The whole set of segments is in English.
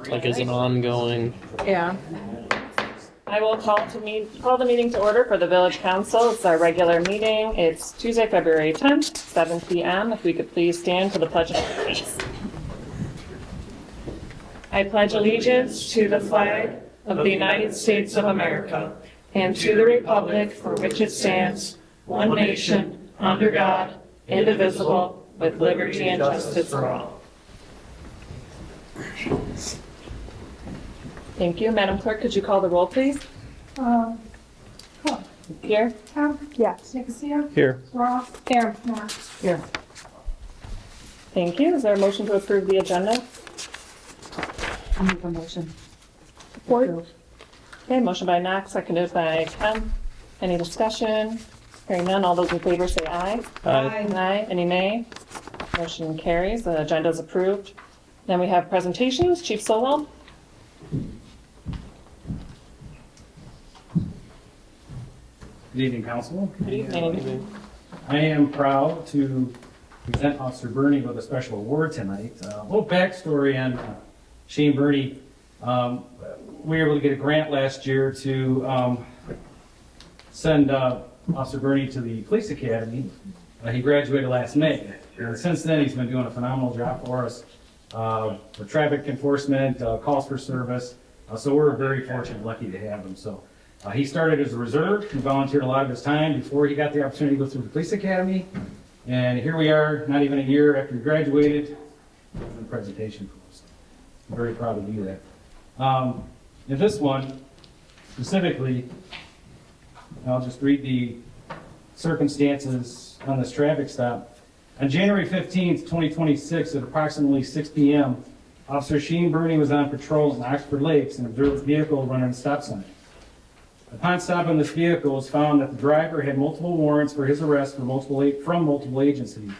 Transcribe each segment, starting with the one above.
like as an ongoing. Yeah. I will call the meeting to order for the Village Council. It's our regular meeting. It's Tuesday, February 10th, 7 p.m. If we could please stand for the Pledge of Allegiance. I pledge allegiance to the flag of the United States of America and to the republic for which it stands, one nation, under God, indivisible, with liberty and justice for all. Thank you. Madam Clerk, could you call the roll, please? Here? Yes. Nicosia, Here. Ross, here, Max. Here. Thank you. Is there a motion to approve the agenda? I make a motion. Support. Okay, motion by Knox, seconded by Ken. Any discussion? Hearing none, all those in favor say aye. Aye. Any nay? Motion carries. The agenda is approved. Then we have presentations. Chief Sowell. Good evening, Council. Good evening. I am proud to present Officer Burney with a special award tonight. A little backstory on Shane Burney. We were able to get a grant last year to send Officer Burney to the police academy. He graduated last May. And since then, he's been doing a phenomenal job for us for traffic enforcement, calls for service. So we're very fortunate and lucky to have him. So he started as a reserve and volunteered a lot of his time before he got the opportunity to go through the police academy. And here we are, not even a year after he graduated, doing a presentation for us. I'm very proud to do that. In this one, specifically, I'll just read the circumstances on this traffic stop. On January 15th, 2026, at approximately 6 p.m., Officer Shane Burney was on patrol in Oxford Lakes and observed a vehicle running a stop sign. Upon stopping this vehicle, it was found that the driver had multiple warrants for his arrest from multiple agencies.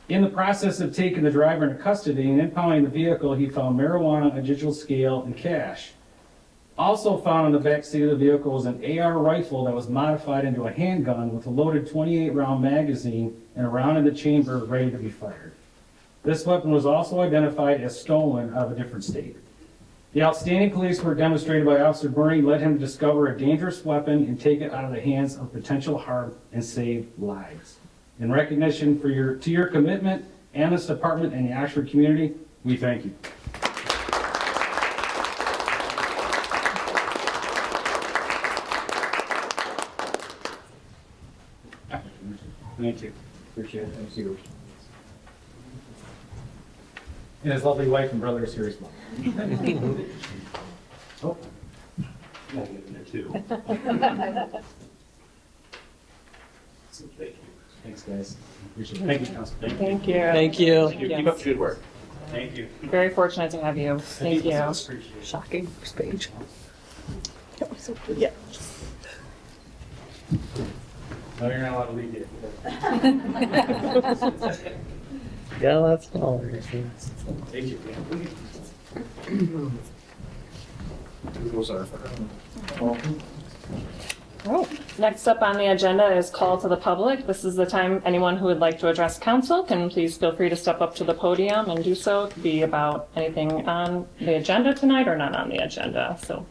In the process of taking the driver into custody and impounding the vehicle, he found marijuana, a digital scale, and cash. Also found in the back seat of the vehicle was an AR rifle that was modified into a handgun with a loaded 28-round magazine and a round in the chamber ready to be fired. This weapon was also identified as stolen out of a different state. The outstanding police work demonstrated by Officer Burney led him to discover a dangerous weapon and take it out of the hands of potential harm and save lives. In recognition for your commitment and this department and the Oxford community, we thank you. Thank you. Appreciate it. Thank you. And his lovely wife and brother is here as well. Oh. I'll get in there too. Thank you. Thanks, guys. Appreciate it. Thank you, Council. Thank you. Thank you. Keep up the good work. Thank you. Very fortunate to have you. Thank you. Appreciate it. Shocking. First page. Yeah. No, you're not allowed to leave yet. Yeah, that's all. Thank you. Right. Next up on the agenda is call to the public. This is the time anyone who would like to address council can please feel free to step up to the podium and do so. It could be about anything on the agenda tonight or not on the agenda. So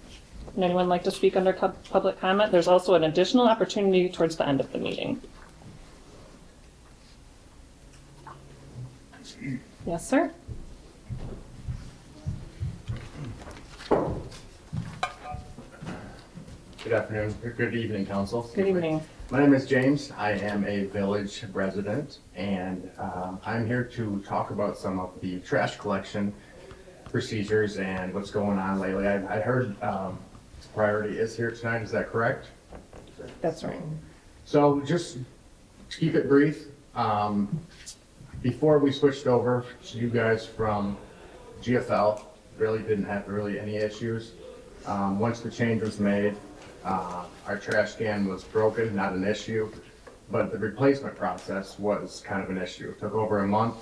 would anyone like to speak under public comment? There's also an additional opportunity towards the end of the meeting. Yes, sir. Good afternoon, or good evening, Council. Good evening. My name is James. I am a village resident, and I'm here to talk about some of the trash collection procedures and what's going on lately. I heard Priority is here tonight, is that correct? That's right. So just to keep it brief, before we switched over to you guys from GFL, really didn't have any issues. Once the change was made, our trash can was broken, not an issue, but the replacement process was kind of an issue. It took over a month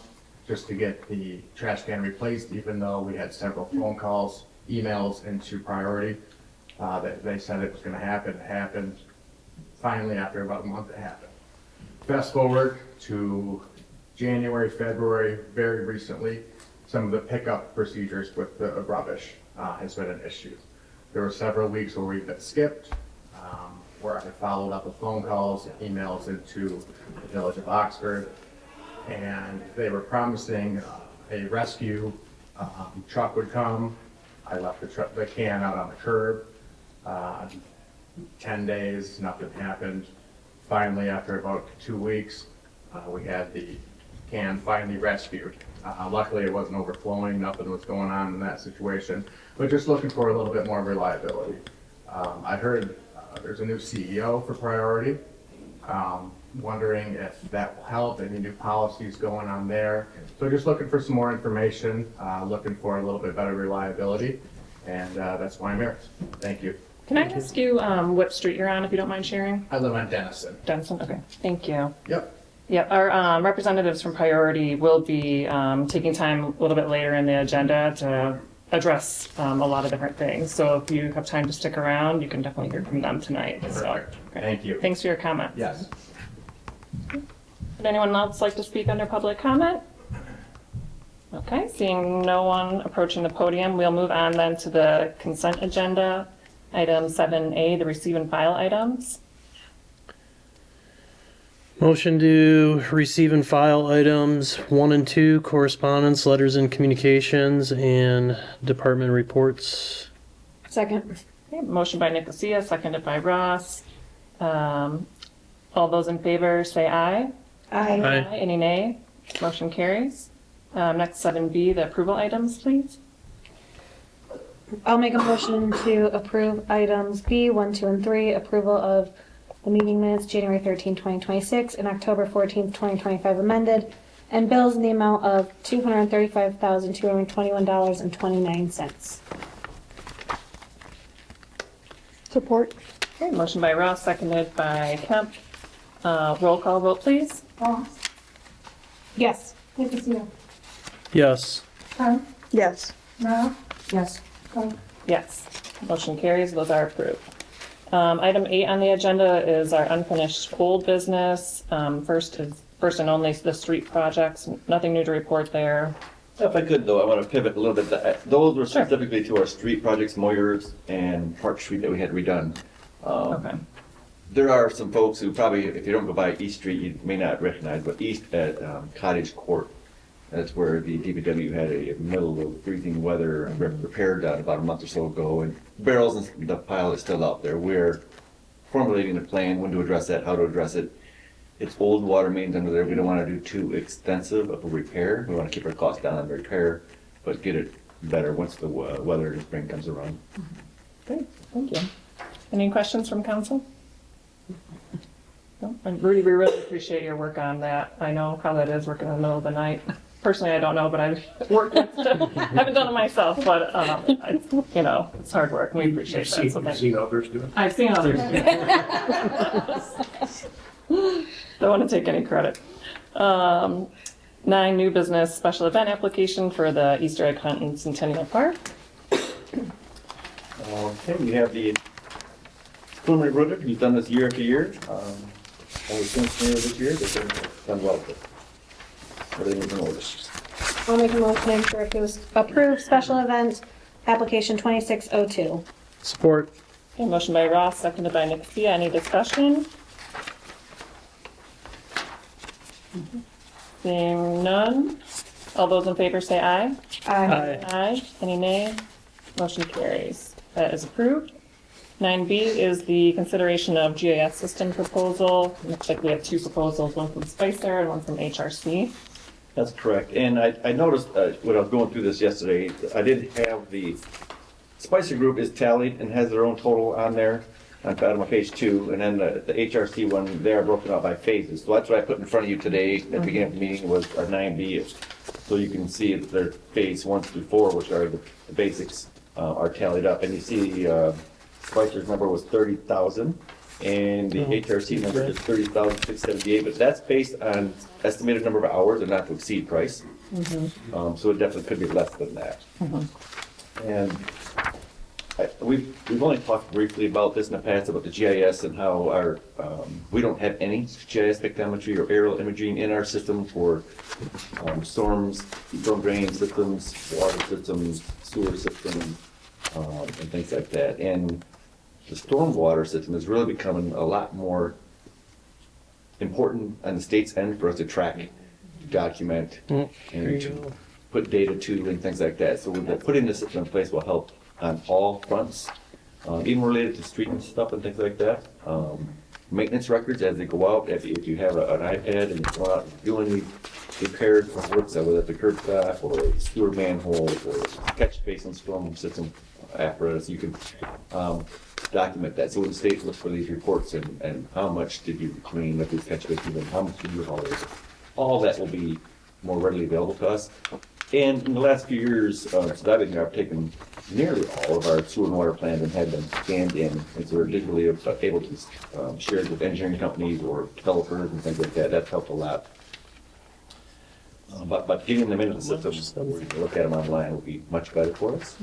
just to get the trash can replaced, even though we had several phone calls, emails into Priority. They said it was going to happen. It happened. Finally, after about a month, it happened. Fast forward to January, February, very recently, some of the pickup procedures with the rubbish has been an issue. There were several weeks where we've been skipped, where I followed up with phone calls and emails into the Village of Oxford, and they were promising a rescue truck would come. I left the can out on the curb. 10 days, nothing happened. Finally, after about 2 weeks, we had the can finally rescued. Luckily, it wasn't overflowing, nothing was going on in that situation, but just looking for a little bit more reliability. I heard there's a new CEO for Priority. Wondering if that will help, any new policies going on there. So just looking for some more information, looking for a little bit better reliability, and that's why I'm here. Thank you. Can I ask you what street you're on, if you don't mind sharing? I live on Dennison. Denison, okay, thank you. Yep. Yeah, our representatives from Priority will be taking time a little bit later in the agenda to address a lot of different things. So if you have time to stick around, you can definitely hear from them tonight. So, Perfect. okay. Thank you. Thanks for your comments. Yes. Would anyone else like to speak under public comment? Okay, seeing no one approaching the podium, we'll move on then to the consent agenda. Item 7A, the receive and file items. Motion to receive and file items 1 and 2, correspondence, letters and communications, and department reports. Second. Okay, motion by Nicosia, seconded by Ross. All those in favor say aye. Aye. Aye. Any nay? Motion carries. Next 7B, the approval items, please. I'll make a motion to approve items B, 1, 2, and 3, approval of the meeting minutes, January 13, 2026, and October 14, 2025 amended, and bills in the amount of $235,221.29. Support. Okay, motion by Ross, seconded by Kemp. Roll call vote, please. Ross. Yes. Nicosia. Yes. Kemp. Yes. Mara. Yes. Clark. Yes, motion carries. Those are approved. Item 8 on the agenda is our unfinished old business. First and only the street projects. Nothing new to report there. If I could, though, I want to pivot a little bit. Those were Sure. specifically to our street projects, Moyers and Park Street that we had redone. Okay. There are some folks who probably, if you don't go by East Street, you may not recognize, but east at Cottage Court, that's where the DPW had a middle of freezing weather repair done about a month or so ago, and barrels and the pile is still out there. We're formulating a plan, when to address that, how to address it. It's old water mains under there. We don't want to do too extensive of a repair. We want to keep our costs down on the repair, but get it better once the weather in the spring comes around. Great, thank you. Any questions from council? No? And Rudy, we really appreciate your work on that. I know how that is working in the middle of the night. Personally, I don't know, but I've worked with it. I haven't done it myself, but it's hard work. We appreciate that. So thank you. others do it? I've seen others. Don't want to take any credit. 9, new business special event application for the Easter egg hunt in Centennial Park. Okay, we have the preliminary road trip. We've done this year after year. Only since May of this year, they've done well with it. Everything is in order. I'll make a motion to approve special event application 2602. Support. Okay, motion by Ross, seconded by Nicosia. Any discussion? Seeing none. All those in favor say aye. Aye. Aye. Any nay? Motion carries. That is approved. 9B is the consideration of GIS system proposal. Looks like we have 2 proposals, one from Spicer and one from HRC. That's correct. And I noticed when I was going through this yesterday, I did have the Spicer Group is tallied and has their own total on there on page 2. And then the HRC one, they are broken out by phases. So that's what I put in front of you today at the beginning of the meeting was a 9B. So you can see that their phase 1 through 4, which are the basics, are tallied up. And you see Spicer's number was 30,000. And the HRC number is 30,678, but that's based on estimated number of hours and not to exceed price. So it definitely could be less than that. And we've only talked briefly about this in the past, about the GIS and how our, we don't have any GIS spectrometry or aerial imaging in our system for storms, storm drain systems, water systems, sewer systems, and things like that. And the stormwater system is really becoming a lot more important on the state's end for us to track, document, There and you to go. put data to and things like that. So putting the system in place will help on all fronts, even related to street and stuff and things like that. Maintenance records as they go out, if you have an iPad and you go out and do any repairs or works, whether it's a curb stop or a sewer manhole or catch basin storm system apparatus, you can document that. So when the state looks for these reports and how much did you clean with these catch basins and how much did you haul, all that will be more readily available to us. And in the last few years, since I've been here, I've taken nearly all of our sewer and water plans and had them scanned in, and so we're digitally able to share it with engineering companies or developers and things like that. That's helped a lot. But getting them into the system, where you can look at them online, will be much better for us.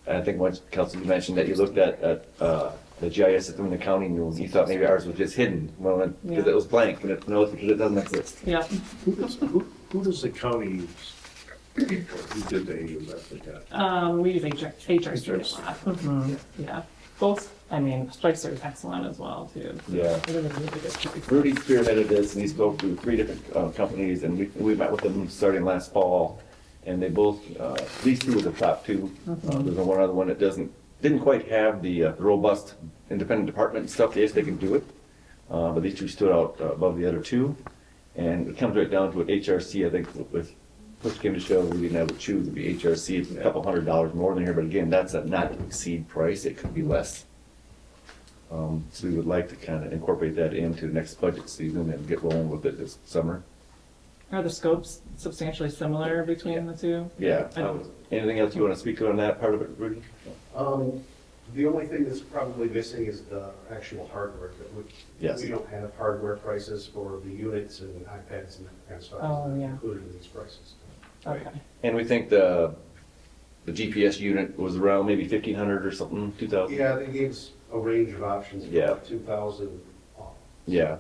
I think once, Kelsey, you mentioned that you looked at the GIS system in the county, and you thought maybe ours was just hidden, well, because it was blank, and no, it's because it doesn't exist. Yeah. Who does the county use? Who did they use? I forgot. We use HRC a lot. Mhm. Yeah. Both, I mean, Spicer is excellent as well, too. Yeah. They're really good. Rudy spearheaded this, and he spoke to 3 different companies, and we met with them starting last fall, and they both, these 2 were the top 2. There's one other one that didn't quite have the robust independent department stuff. Yes, they can do it, but these 2 stood out above the other 2, and it comes right down to what HRC, I think, with push came to shove, we didn't have to choose, it'd be HRC, it's a couple $100 more than here, but again, that's a not to exceed price, it could be less. So we would like to kind of incorporate that into next budget season and get rolling with it this summer. Are the scopes substantially similar between the 2? Yeah. I don't- Anything else you want to speak to on that part of it, Rudy? The only thing that's probably missing is the actual hardware. Yes. We don't have hardware prices for the units and iPads and that kind of stuff. Oh, yeah. Included in these prices. Okay. And we think the GPS unit was around maybe 1,500 or something, 2,000? Yeah, they gave us a range of options. Yeah. 2,000 off. Yeah.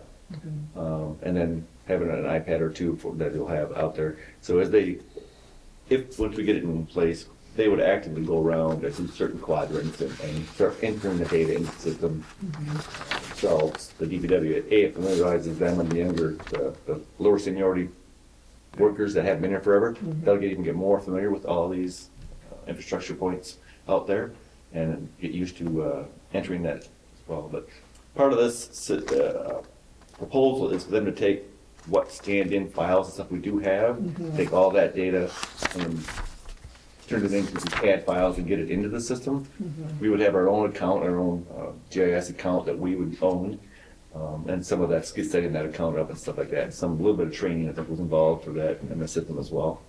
And then having an iPad or 2 that you'll have out there. So once we get it in place, they would actively go around at some certain quadrants and start entering the data into the system. So the DPW, it familiarizes them and the younger, the lower seniority workers that haven't been here forever. They'll even get more familiar with all these infrastructure points out there and get used to entering that as well. But part of this proposal is for them to take what scanned-in files and stuff we do have, take all that data and turn it into some CAD files and get it into the system. We would have our own account, our own GIS account that we would own, and some of that's setting that account up and stuff like that. A little bit of training I think was involved for that in the system as well.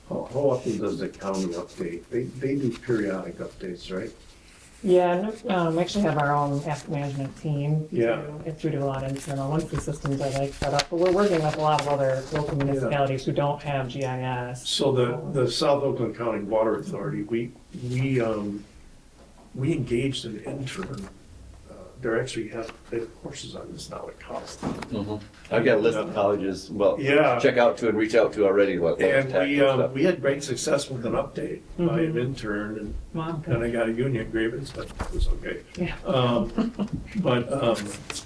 How often does the county update? They do periodic updates, right? Yeah, no, we actually have our own asset management team. Yeah. If we do a lot of internal, once the systems are like set up, but we're working with a lot of other local municipalities who don't have GIS. So the South Oakland County Water Authority, we engaged an intern. They're actually they have courses on this now at college. I've got a list of colleges, well, Yeah. check out to and reach out to already. And we had great success with an update by an intern, and Wow. then I got a union grievance, but it was okay. Yeah.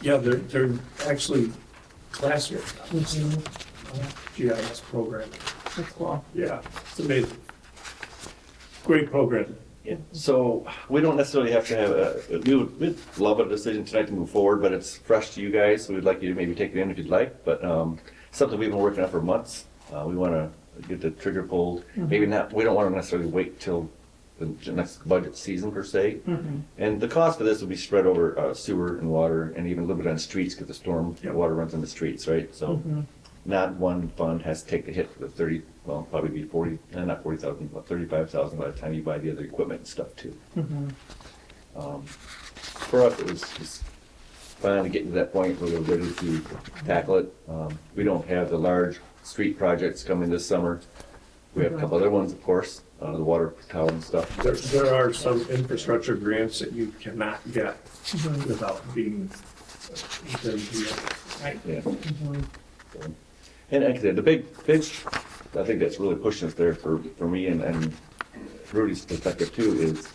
Yeah, they're actually classmates now, GIS programming. That's cool. Yeah, it's amazing. Great program. So we don't necessarily have to have we'd love a decision tonight to move forward, but it's fresh to you guys, so we'd like you to maybe take it in if you'd like, but something we've been working on for months. We want to get the trigger pulled. Maybe not, we don't want to necessarily wait till the next budget season per se. And the cost of this will be spread over sewer and water and even a little bit on streets because the storm water runs in the streets, right? So not one fund has to take the hit for the probably be 40, not 40,000, but 35,000 by the time you buy the other equipment and stuff too. For us, it was just finally getting to that point where we're ready to tackle it. We don't have the large street projects coming this summer. We have a couple other ones, of course, the water tower and stuff. There are some infrastructure grants that you cannot get without being. Yeah. And like I said, the big, I think that's really pushing us there for me and Rudy's perspective too, is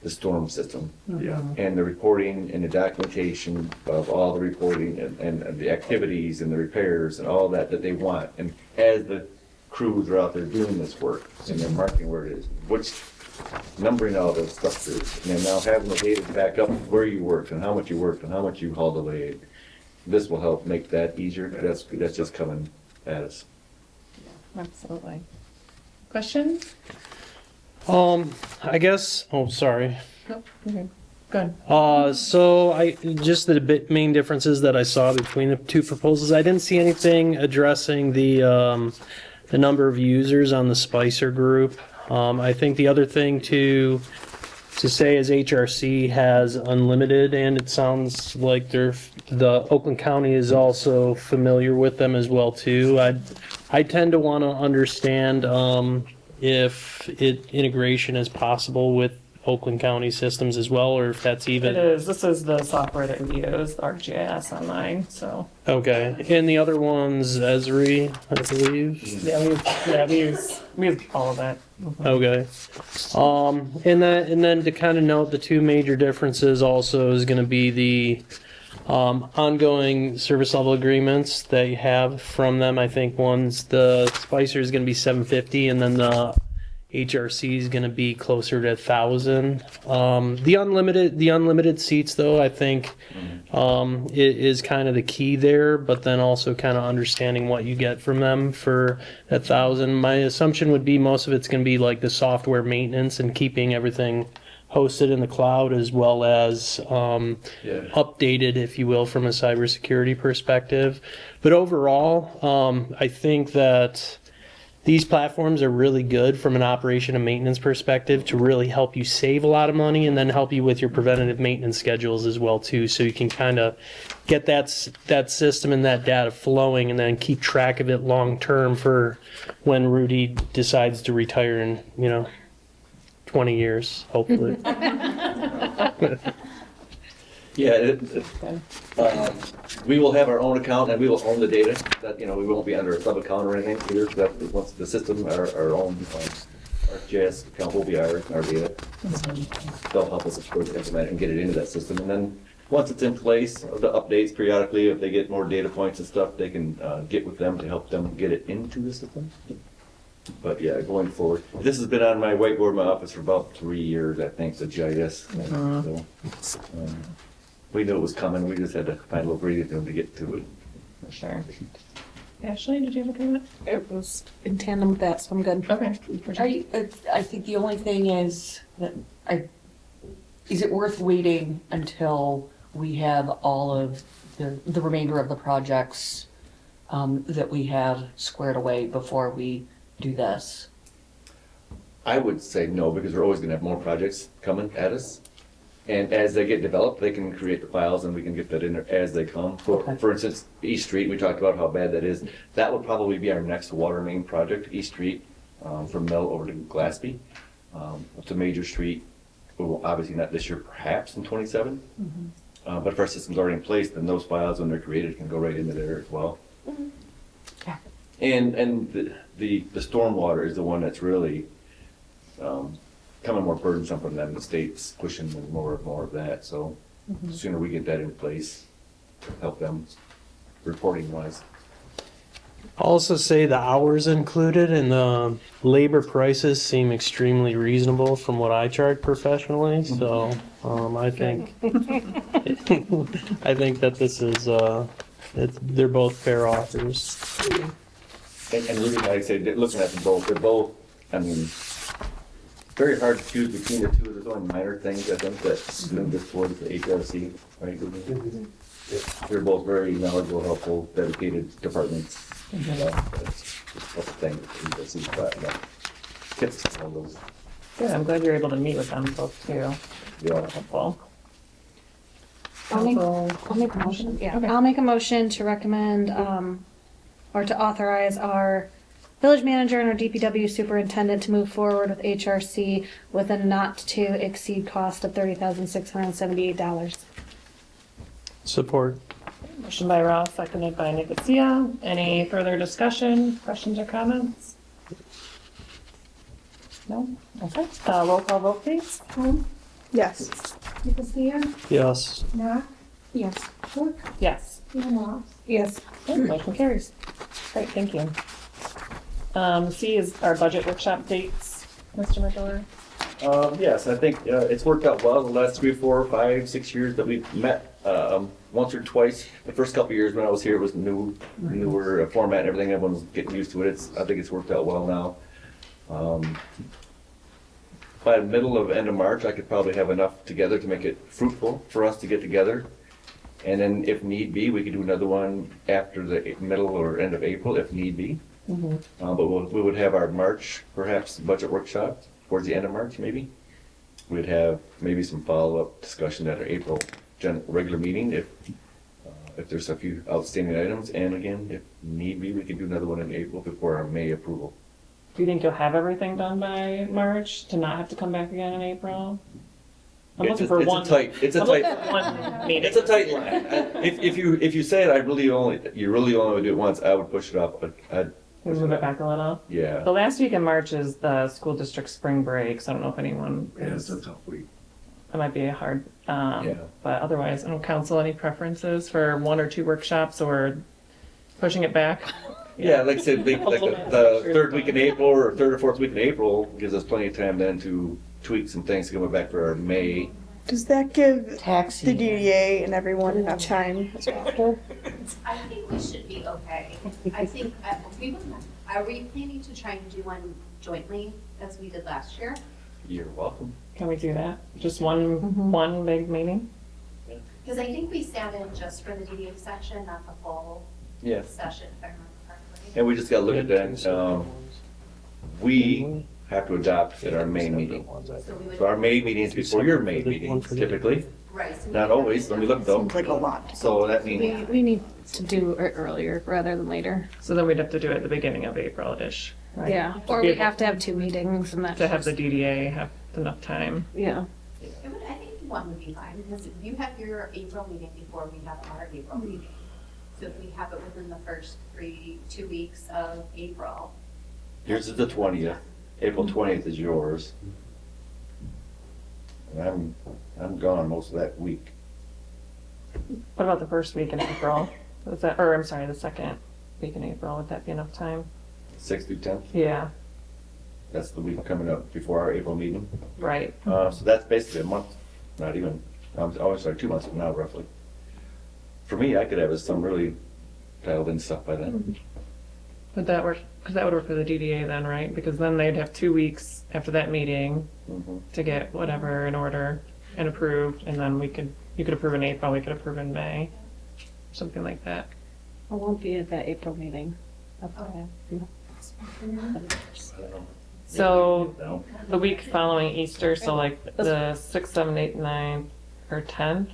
the storm system. Yeah. And the reporting and the documentation of all the reporting and the activities and the repairs and all that they want. And as the crews are out there doing this work and they're marking where it is, which numbering all those structures, and then now having the data to back up where you worked and how much you worked and how much you hauled away. This will help make that easier. That's just coming at us. Absolutely. Questions? I guess, oh, sorry. Nope. Okay. Good. So just the main differences that I saw between the two proposals, I didn't see anything addressing the number of users on the Spicer group. I think the other thing to say is HRC has unlimited, and it sounds like the Oakland County is also familiar with them as well too. I tend to want to understand if integration is possible with Oakland County systems as well, or if that's even. It is. This is the software that we use, ArcGIS Online. So. Okay, and the other one's Esri, I believe. Yeah, we use all of that. Okay. And then to kind of note the two major differences also is going to be the ongoing service level agreements that you have from them. I think one's the Spicer is going to be $750, and then the HRC is going to be closer to 1,000. The unlimited seats, though, I think it is kind of the key there. But then also kind of understanding what you get from them for 1,000. My assumption would be most of it's going to be like the software maintenance and keeping everything hosted in the cloud, as well as updated, if you will, from a cybersecurity perspective. But overall, I think that these platforms are really good from an operation and maintenance perspective to really help you save a lot of money and then help you with your preventative maintenance schedules as well too. So you can kind of get that system and that data flowing and then keep track of it long term for when Rudy decides to retire in, 20 years, hopefully. Yeah, we will have our own account and we will own the data. That we won't be under a sub account or anything either. That once the system, our own ArcGIS account will be our data. They'll help us, of course, implement it and get it into that system. And then once it's in place, the updates periodically, if they get more data points and stuff, they can get with them to help them get it into the system. But yeah, going forward, this has been on my whiteboard in my office for about 3 years, I think, the GIS. So, we knew it was coming. We just had to find a little breathing room to get to it. For sure. Ashley, did you have a comment? It was in tandem with that, so I'm good. Okay. I think the only thing is that is it worth waiting until we have all of the remainder of the projects that we have squared away before we do this? I would say no, because we're always going to have more projects coming at us. And as they get developed, they can create the files and we can get that in there as they come. For instance, East Street, we talked about how bad that is. That would probably be our next water main project, East Street, from Mill over to Glassby. It's a major street. Well, obviously not this year, perhaps in 27. But if our system's already in place, then those files, when they're created, can go right into there as well. Yeah. And the stormwater is the one that's really becoming more burdensome from them. The state's pushing more and more of that. So the sooner we get that in place, help them reporting wise. I'll also say the hours included and the labor prices seem extremely reasonable from what I charge professionally. So I think that this is they're both fair offers. And really, like I said, looking at them both, they're both, I mean, very hard to choose between the two. There's only minor things, I think, that swing this towards the HRC, right? They're both very knowledgeable, helpful, dedicated departments. That's the thing that HRC's got. Gets all those. Good. I'm glad you're able to meet with them both too. Yeah. Helpful. I'll make a motion. Yeah, Okay. I'll make a motion to recommend or to authorize our village manager and our DPW superintendent to move forward with HRC with a not to exceed cost of $30,678. Support. Motion by Ross, seconded by Nicosia. Any further discussion, questions or comments? No? Okay. Roll call vote, please. Yes. Nicosia? Yes. Knapp? Yes. Cook? Yes. Ross? Yes. Okay, motion carries. Great, thank you. C is our budget workshop dates, Mr. McDory. Yes, I think it's worked out well the last 3, 4, 5, 6 years that we've met once or twice. The first couple of years when I was here, it was newer format and everything. Everyone's getting used to it. I think it's worked out well now. By the middle of end of March, I could probably have enough together to make it fruitful for us to get together. And then if need be, we could do another one after the middle or end of April if need be. But we would have our March, perhaps, budget workshop towards the end of March, maybe. We'd have maybe some follow-up discussion at our April regular meeting if there's a few outstanding items. And again, if need be, we could do another one in April before our May approval. Do you think you'll have everything done by March to not have to come back again in April? I'm looking for one. It's a I'm tight. looking at one meeting. It's a tight line. If you said you really only would do it once, I would push it off. But I'd Can we move it back a little? yeah. The last week in March is the school district spring break, so I don't know if anyone Yeah, it's is, a tough week. that might be a hard, Yeah. but otherwise, I don't council any preferences for 1 or 2 workshops or pushing it back? Yeah, like I said, the third week in April or third or fourth week in April gives us plenty of time then to tweak some things to come back for our May. Does that give Taxi. the DDA and everyone enough time as well? I think we should be okay. I think, are we planning to try and do one jointly as we did last year? You're welcome. Can we do that? Just one big meeting? Because I think we sat in just for the DDA section, not the full Yes. session, if I remember correctly. And we just gotta look at that. We have to adopt at our May meeting. So we would, So our May meeting is before your May meeting typically. right. so we Not would have always. to Let me look though. Seems like a lot. So that means We need to do it earlier rather than later. So then we'd have to do it at the beginning of April-ish, right? Yeah, or we have to have 2 meetings and that. To have the DDA have enough time. Yeah. I think one would be fine, because you have your April meeting before we have our April meeting. So if we have it within the first 2 weeks of April. yours is the 20th. April 20th is yours. And I'm gone most of that week. What about the first week in April? Is that, or I'm sorry, the second week in April, would that be enough time? 6th through 10th. Yeah, That's the week coming up before our April meeting. right. So that's basically a month, not even, I'm sorry, 2 months from now roughly. For me, I could have some really dialed in stuff by then. Would that work? Because that would work for the DDA then, right? Because then they'd have 2 weeks after that meeting Mhm. to get whatever in order and approved, and then you could approve in April, we could approve in May, something like that. I won't be at that April meeting. Okay. So No. the week following Easter, so like the 6th, 7th, 8th, 9th, or 10th?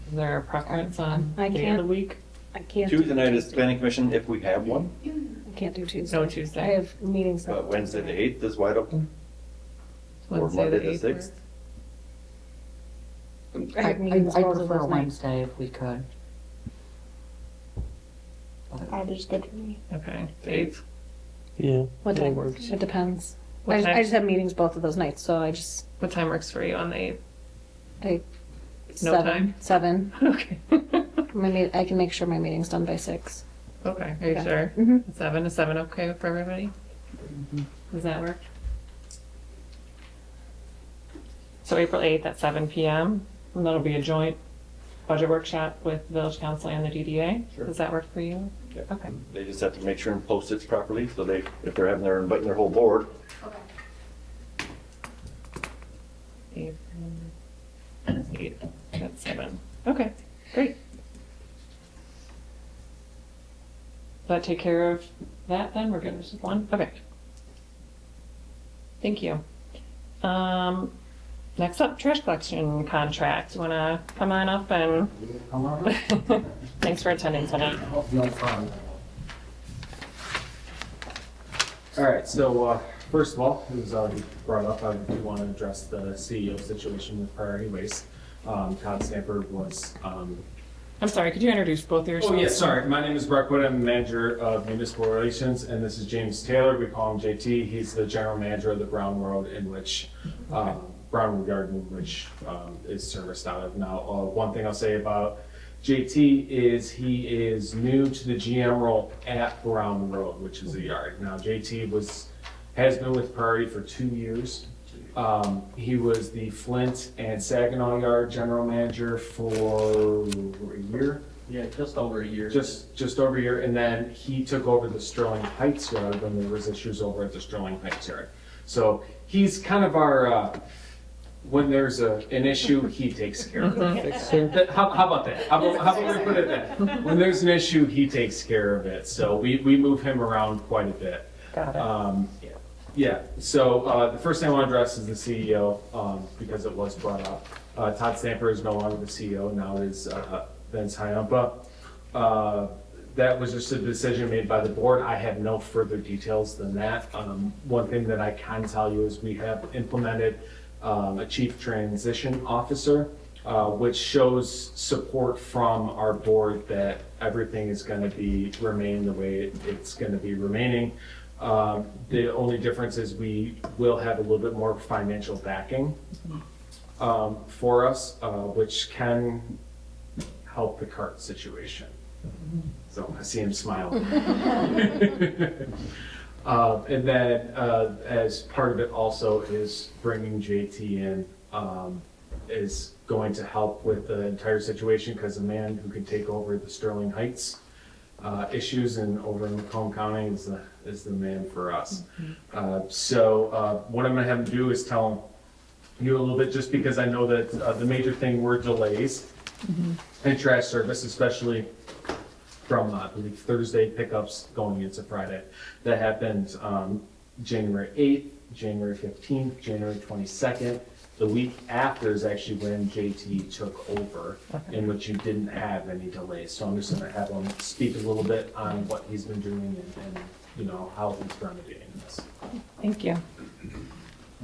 Is there a preference on I day of can't. the week? I can't. Tuesday night is planning commission if we have one, I can't do Tuesday. No Tuesday. I have meetings. but Wednesday the 8th is wide open. Or Wednesday Monday the the 8th 6th. I have meetings I both of prefer those nights. Wednesday if we could. Either's good for me. Okay, the 8th. Yeah. What that time? works. It depends. What I time? just have meetings both of those nights, so I just, What time works for you on the 8th? No 7. time? 7. Okay. I can make sure my meeting's done by 6. Okay, are you Okay. sure? Mhm. 7 is 7 okay for everybody? Does that work? So April 8th at 7 PM, and that'll be a joint budget workshop with Village Council and the DDA. Sure. Does that work for you? Yeah. Okay. They just have to make sure and post it properly, so if they're inviting their whole board. Okay. April 8th at 7. Okay, great. Does that take care of that then? We're good with one? Okay. Thank you. Next up, trash collection contract. Want to come on up and... Thanks for attending tonight. All right, so first of all, it was already brought up, I do want to address the CEO situation with Priority Waste. Todd Stanford was. I'm sorry, could you introduce both of yourselves? Oh, yeah, sorry. My name is Brock Wood. I'm the manager of municipal relations, and this is James Taylor. We call him JT. He's the general manager of the Brown Road in which, Brownwood Garden, which is serviced out of. Now, one thing I'll say about JT is he is new to the GM role at Brown Road, which is a yard. Now, JT has been with Priority for 2 years. He was the Flint and Saginaw Yard general manager for a year. Yeah, just over a year. Just over a year, and then he took over the Sterling Heights Yard when there was issues over at the Sterling Heights Yard. So he's kind of our, when there's an issue, he takes care of it. How about that? How about we put it that? When there's an issue, he takes care of it. So we move him around quite a bit. Got it. Yeah, so the first thing I want to address is the CEO, because it was brought up. Todd Stamper is no longer the CEO, now it is Vince Hyampa. That was just a decision made by the board. I have no further details than that. One thing that I can tell you is we have implemented a chief transition officer, which shows support from our board that everything is going to remain the way it's going to be remaining. The only difference is we will have a little bit more financial backing for us, which can help the cart situation. So I see him smiling. And then as part of it also is bringing JT in is going to help with the entire situation, because a man who can take over the Sterling Heights issues and over in Macomb County is the man for us. So what I'm going to have him do is tell you a little bit, just because I know that the major thing were delays in trash service, especially from I believe Thursday pickups going into Friday. That happened January 8th, January 15th, January 22nd. The week after is actually when JT took over, in which you didn't have any delays. So I'm just going to have him speak a little bit on what he's been doing and you know, how he's remedying this. Thank you.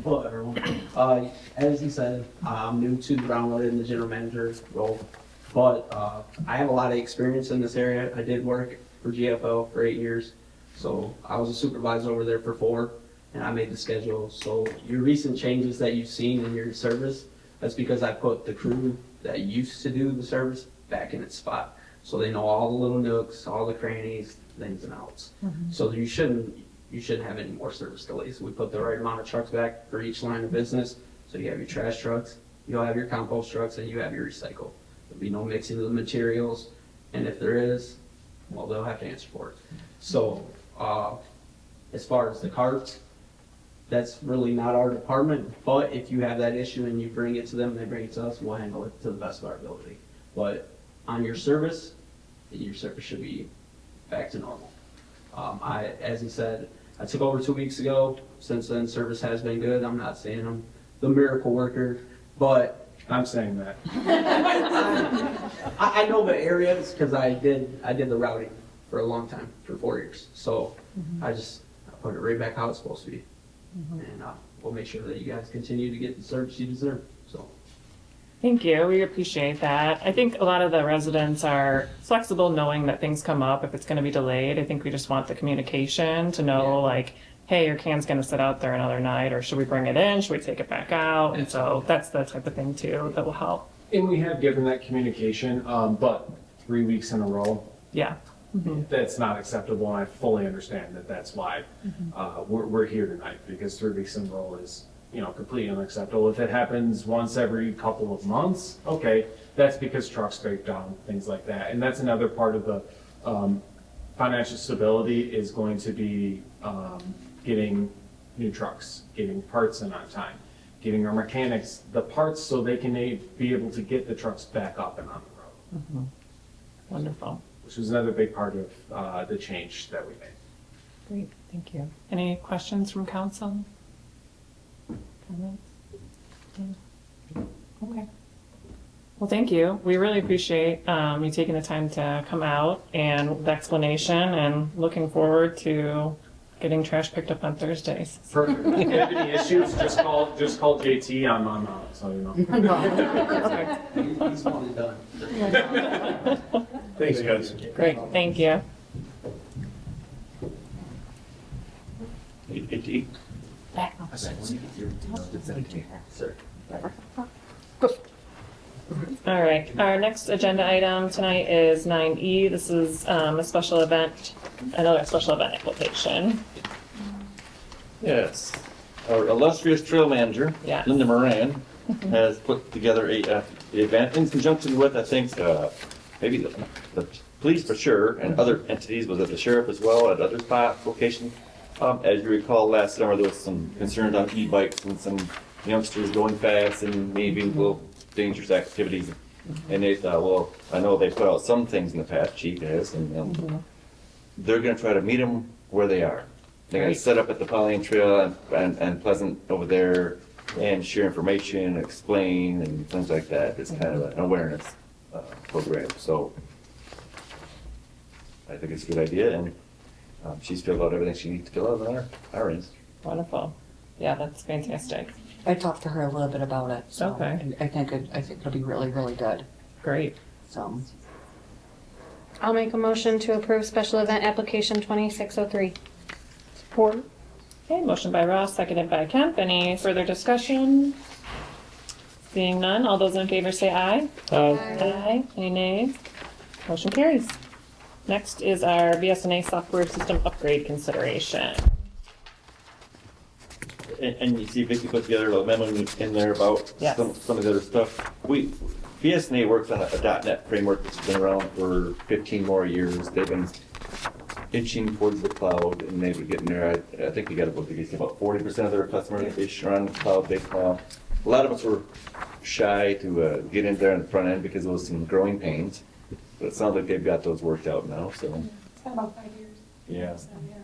Hello, everyone. As he said, I'm new to the Brown Road in the general manager role, but I have a lot of experience in this area. I did work for GFL for 8 years, so I was a supervisor over there for 4, and I made the schedule. So your recent changes that you've seen in your service, that's because I put the crew that used to do the service back in its spot. So they know all the little nooks, all the crannies, ins and outs. So you shouldn't have any more service delays. We put the right amount of trucks back for each line of business. So you have your trash trucks, you'll have your compost trucks, and you have your recycle. There'll be no mixing of the materials, and if there is, well, they'll have to answer for it. So as far as the carts, that's really not our department, but if you have that issue and you bring it to them, they bring it to us, we'll handle it to the best of our ability. But on your service should be back to normal. As he said, I took over 2 weeks ago. Since then, service has been good. I'm not saying I'm the miracle worker, but I'm saying that. I know the areas because I did the routing for a long time, for 4 years. So I put it right back how it's supposed to be. And we'll make sure that you guys continue to get the service you deserve. So. Thank you. We appreciate that. I think a lot of the residents are flexible knowing that things come up if it's going to be delayed. I think we just want the communication to know like, hey, your can's going to sit out there another night, or should we bring it in? Should we take it back out? And so that's the type of thing too that will help. And we have given that communication, but 3 weeks in a row, Yeah. that's not acceptable, and I fully understand that that's why we're here tonight, because 3 weeks in a row is, completely unacceptable. If it happens once every couple of months, okay, that's because trucks break down, things like that. And that's another part of the financial stability is going to be getting new trucks, getting parts in on time, getting our mechanics the parts so they can be able to get the trucks back up and on the road. Wonderful. Which was another big part of the change that we made. Great. Thank you. Any questions from council? Comments? Okay. Well, thank you. We really appreciate you taking the time to come out and the explanation, and looking forward to getting trash picked up on Thursdays. Perfect. If you have any issues, just call JT. I'm out, so you know. He's one and done. Thanks, guys. Great, thank you. Sir. All right, our next agenda item tonight is 9E. This is a special event, another special event application. Yes. Our illustrious trail manager, Yes. Linda Moran, has put together a event in conjunction with, I think, maybe the police for sure, and other entities, was it the sheriff as well, at other spot locations? As you recall, last summer, there was some concerns on e-bikes and some youngsters going fast and maybe little dangerous activities. And they thought, well, I know they put out some things in the past, Chief has, and they're gonna try to meet them where they are. They're gonna Great. set up at the Pollyant Trail and Pleasant over there and share information, explain, and things like that. It's kind of an awareness program, so I think it's a good idea, and she's filled out everything she needs to fill out on our end. Wonderful. Yeah, that's fantastic. I talked to her a little bit about it, so Okay. I think it'll be really, really good. Great. So, I'll make a motion to approve special event application 2603. Support. Okay, motion by Ross, seconded by Kemp. Any further discussion? Seeing none, all those in favor say aye. Aye. Any nays? Motion carries. Next is our BSNA software system upgrade consideration. And you see Vicky put together a memo in there about Yes. some of the other stuff. BSNA works on a .NET framework that's been around for 15 more years. They've been inching towards the cloud, and they were getting there. I think we got about 40% of their customers base are on cloud-based now. A lot of us were shy to get in there on the front end because there was some growing pains, but it sounds like they've got those worked out now. So It's been about 5 years. yeah. So, yeah.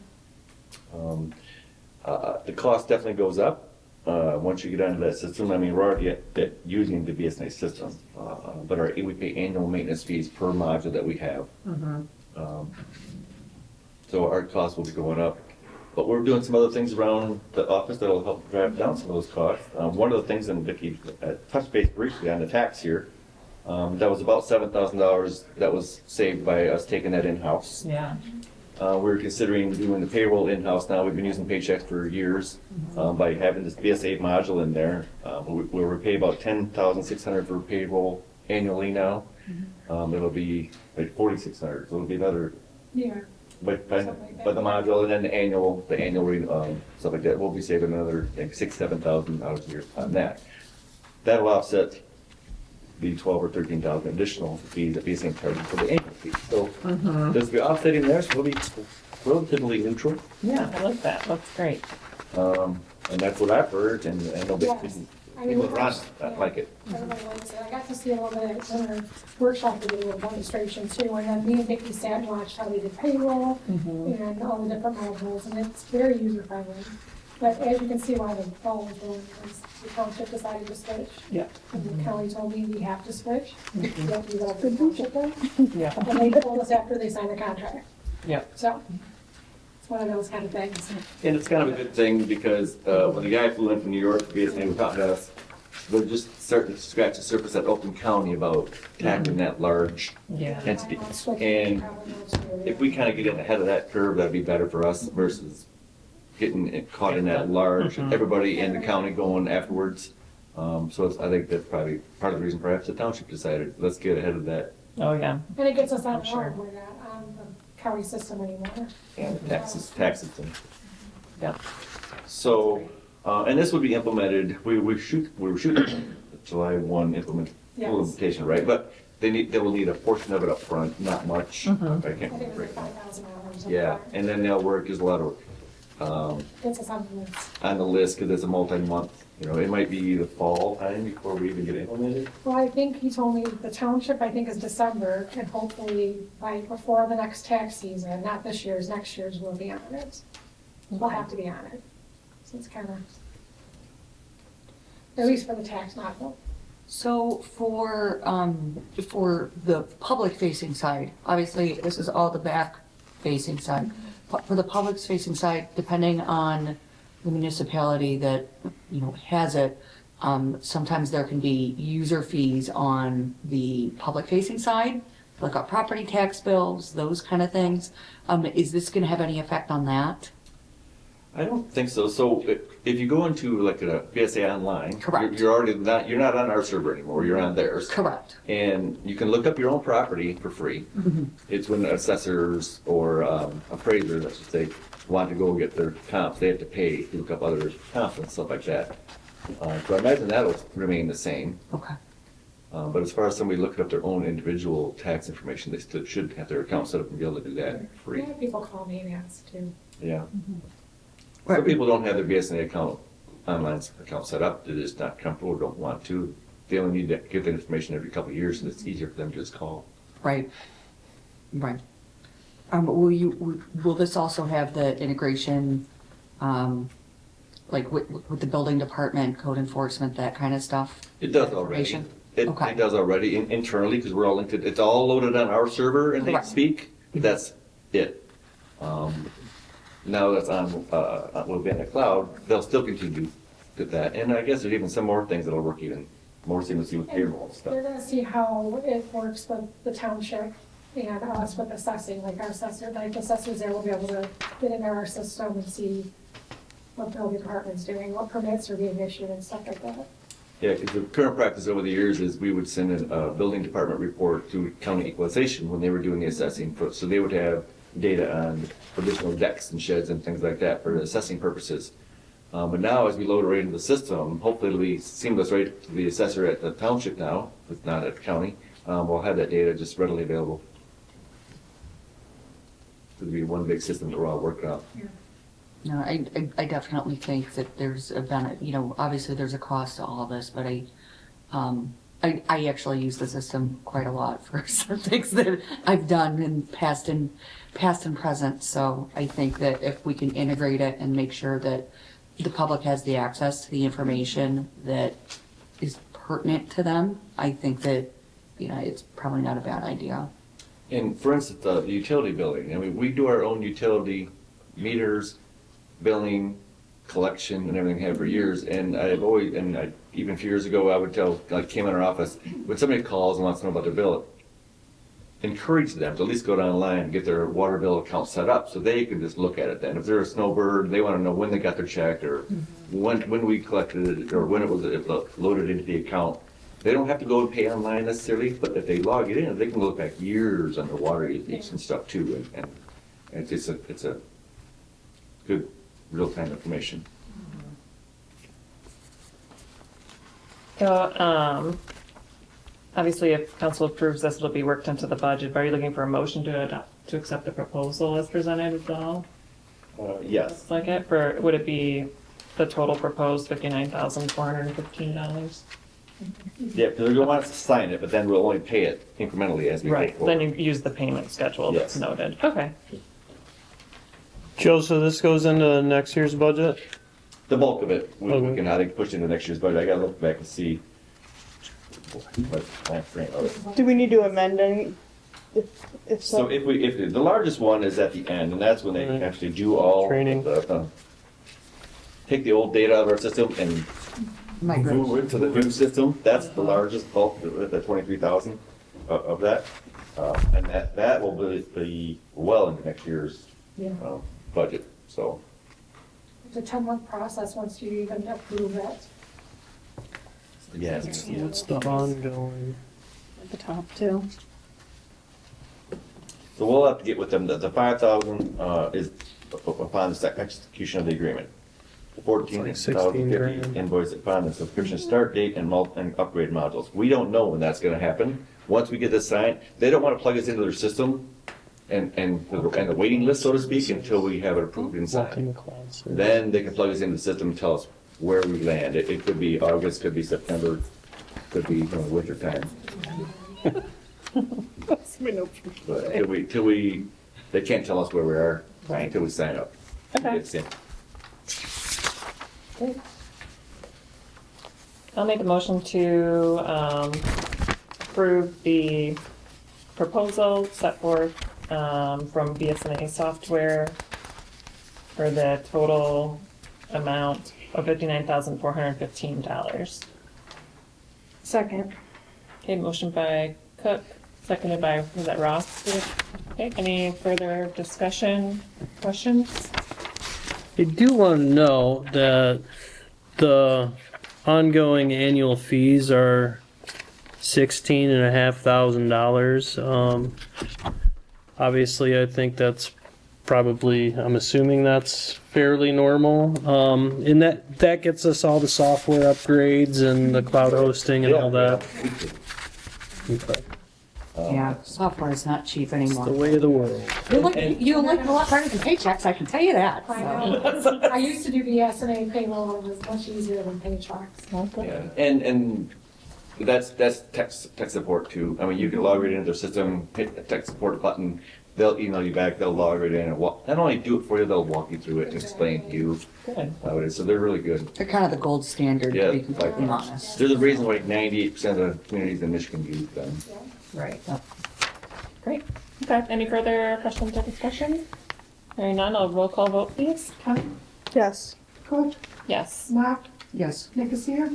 The cost definitely goes up once you get onto that system. I mean, we're already at using the BSNA system, but we pay annual maintenance fees per module that we have. So our costs will be going up. But we're doing some other things around the office that'll help drive down some of those costs. One of the things, and Vicki touched base briefly on the tax here, that was about $7,000 that was saved by us taking that in-house. Yeah. We're considering doing the payroll in-house now. We've been using Paychex for years by having this BS8 module in there. Where we pay about $10,600 for payroll annually now. It'll be like $4,600, so it'll be another. Yeah. But the module and then the annual stuff like that, we'll be saving another like $6,000-7,000 a year on that. That'll offset the $12,000 or $13,000 additional fees that BSNA charges for the annual fee. So there's be offsetting there, so we'll be relatively neutral. Yeah, I like that. That's great. And that's what I've heard, and nobody, Yes. I mean, people around like it. Everybody likes it. I got to see a little bit at dinner workshop to do with demonstration too, and then me and Vicki sat and watched how they did payroll and all the different modules, and it's very user friendly. But as you can see why the fall was going, because the township decided to switch. Yeah. And the county told me we have to switch. We have to go through the township then. Yeah. And they told us after they signed the contract. Yeah. So it's one of those kind of things. And it's kind of a good thing because when the guy flew in from New York, BSNA was talking to us, they're just starting to scratch the surface at Oakland County about tackling that large Yeah. entity. And if we kind of get in ahead of that curve, that'd be better for us versus getting caught in that large, everybody in the county going afterwards. So I think that's probably part of the reason perhaps the township decided, let's get ahead of that. Oh, yeah. And it gets us on Sure. board. We're not on the county system anymore. And tax system. Yeah. So, and this would be implemented, we were shooting July 1 full Yes. implementation, right? But they will need a portion of it up front, not much. I can't I think it remember was right now. $5,000. Yeah, and then they'll work, there's a lot of Gets us on the list. on the list because it's a multi-month, it might be the fall time before we even get implemented. Well, I think he told me the township, I think, is December, and hopefully before the next tax season, not this year's, next year's, we'll be on it. We'll have to be on it. So it's kind of, at least for the tax module. so for the public facing side, obviously this is all the back facing side. for the public facing side, depending on the municipality that, has it, sometimes there can be user fees on the public facing side, like our property tax bills, those kind of things. Is this gonna have any effect on that? I don't think so. So if you go into like a BSA online, Correct. you're already not, you're not on our server anymore, you're on theirs. Correct. And you can look up your own property for free. It's when assessors or appraisers, I should say, want to go get their comps, they have to pay to look up other comps and stuff like that. So I imagine that'll remain the same. Okay. But as far as somebody looking up their own individual tax information, they still should have their account set up and be able to do that for free. Yeah, people call me and ask too. Yeah. Some people don't have their BSNA account, online account set up, they're just not comfortable, or don't want to. They only need to give that information every couple of years, and it's easier for them to just call. Right. Right. Will this also have the integration, like with the building department, code enforcement, that kind of stuff? It does already. Information? It Okay. does already internally, because we're all linked, it's all loaded on our server, and they Correct. speak, that's it. Now that's will be in the cloud, they'll still continue to that, and I guess there's even some more things that'll work even more seamlessly with payroll and stuff. They're gonna see how it works with the township and us with assessing, like our assessor, like assessors there will be able to get into our system and see what the building department's doing, what permits are being issued and stuff like that. Yeah, because the current practice over the years is we would send a building department report to county equalization when they were doing the assessing, so they would have data on additional decks and sheds and things like that for assessing purposes. But now, as we load it right into the system, hopefully it'll be seamless right to the assessor at the township now, if not at the county. We'll have that data just readily available. It'll be one big system that we're all working on. No, I definitely think that there's a benefit, obviously there's a cost to all of this, but I actually use the system quite a lot for some things that I've done in past and present. So I think that if we can integrate it and make sure that the public has the access to the information that is pertinent to them, I think that, it's probably not a bad idea. And for instance, the utility billing, I mean, we do our own utility meters, billing, collection, and everything have for years. And I've always, even a few years ago, I would tell, like, came in our office, when somebody calls and wants to know about their bill, encourage them to at least go down online and get their water bill account set up so they can just look at it then. If they're a snowbird, they want to know when they got their check or when we collected it or when it was loaded into the account. They don't have to go and pay online necessarily, but if they log it in, they can look back years on their water usage and stuff too. And it's a good real-time information. So, obviously, if council approves this, it'll be worked into the budget. But are you looking for a motion to accept the proposal as presented as well? Yes. Like it, would it be the total proposed $59,415? Yeah, because they're going to want us to sign it, but then we'll only pay it incrementally as we go Right, forward. then you use the payment schedule that's Yes. noted. Okay. Joe, so this goes into next year's budget? The bulk of it, we Okay. can, I think, push into next year's budget. I gotta look back and see what time frame of it. Do we need to amend any? If So so, if the largest one is at the end, and that's when they Right. actually do all Training. take the old data out of our system and Migration. move it to the new system. That's the largest bulk, the 23,000 of that. And that will be well into next year's Yeah. budget, so. It's a 10-month process once you even approve it. Yeah. What's the ongoing? at the top too. So we'll have to get with them, the 5,000 is upon the execution of the agreement. It's like 14,050 grand. invoice upon the subscription start date and upgrade modules. We don't know when that's gonna happen. Once we get this signed, they don't wanna plug us into their system and the waiting list, so to speak, until we have it approved and Welcome signed. to cloud service. Then they can plug us into the system and tell us where we land. It could be August, could be September, could be winter time. But till we, they can't tell us where we are Right. until we sign up. Okay. It's in. I'll make a motion to approve the proposal set forth from BSNA Software for the total amount of $59,415. Second. Okay, motion by Cook, seconded by, was that Ross? Okay, any further discussion, questions? I do want to know that the ongoing annual fees are $16,500. Obviously, I think that's probably, I'm assuming that's fairly normal. And that gets us all the software upgrades and the cloud hosting and all that. Okay. Yeah, software is not cheap anymore. The way of the world. You like it a lot better than paychecks, I can tell you that. I so. know. I used to do BSNA payroll, and it was much easier than Paychex. Yeah, and that's tech support too. I mean, you can log right into their system, hit the tech support button, they'll email you back, they'll log right in and not only do it for you, they'll walk you through it and explain to you how it is. So they're really good. They're kind of the gold standard, Yeah, to be completely honest. There's a reason why 98% of communities in Michigan use them. Right. Great. Okay, any further questions or discussion? Hearing none, I'll roll call vote, please. Kevin, Yes. Cook, Yes. Mac, Yes. Nicosia,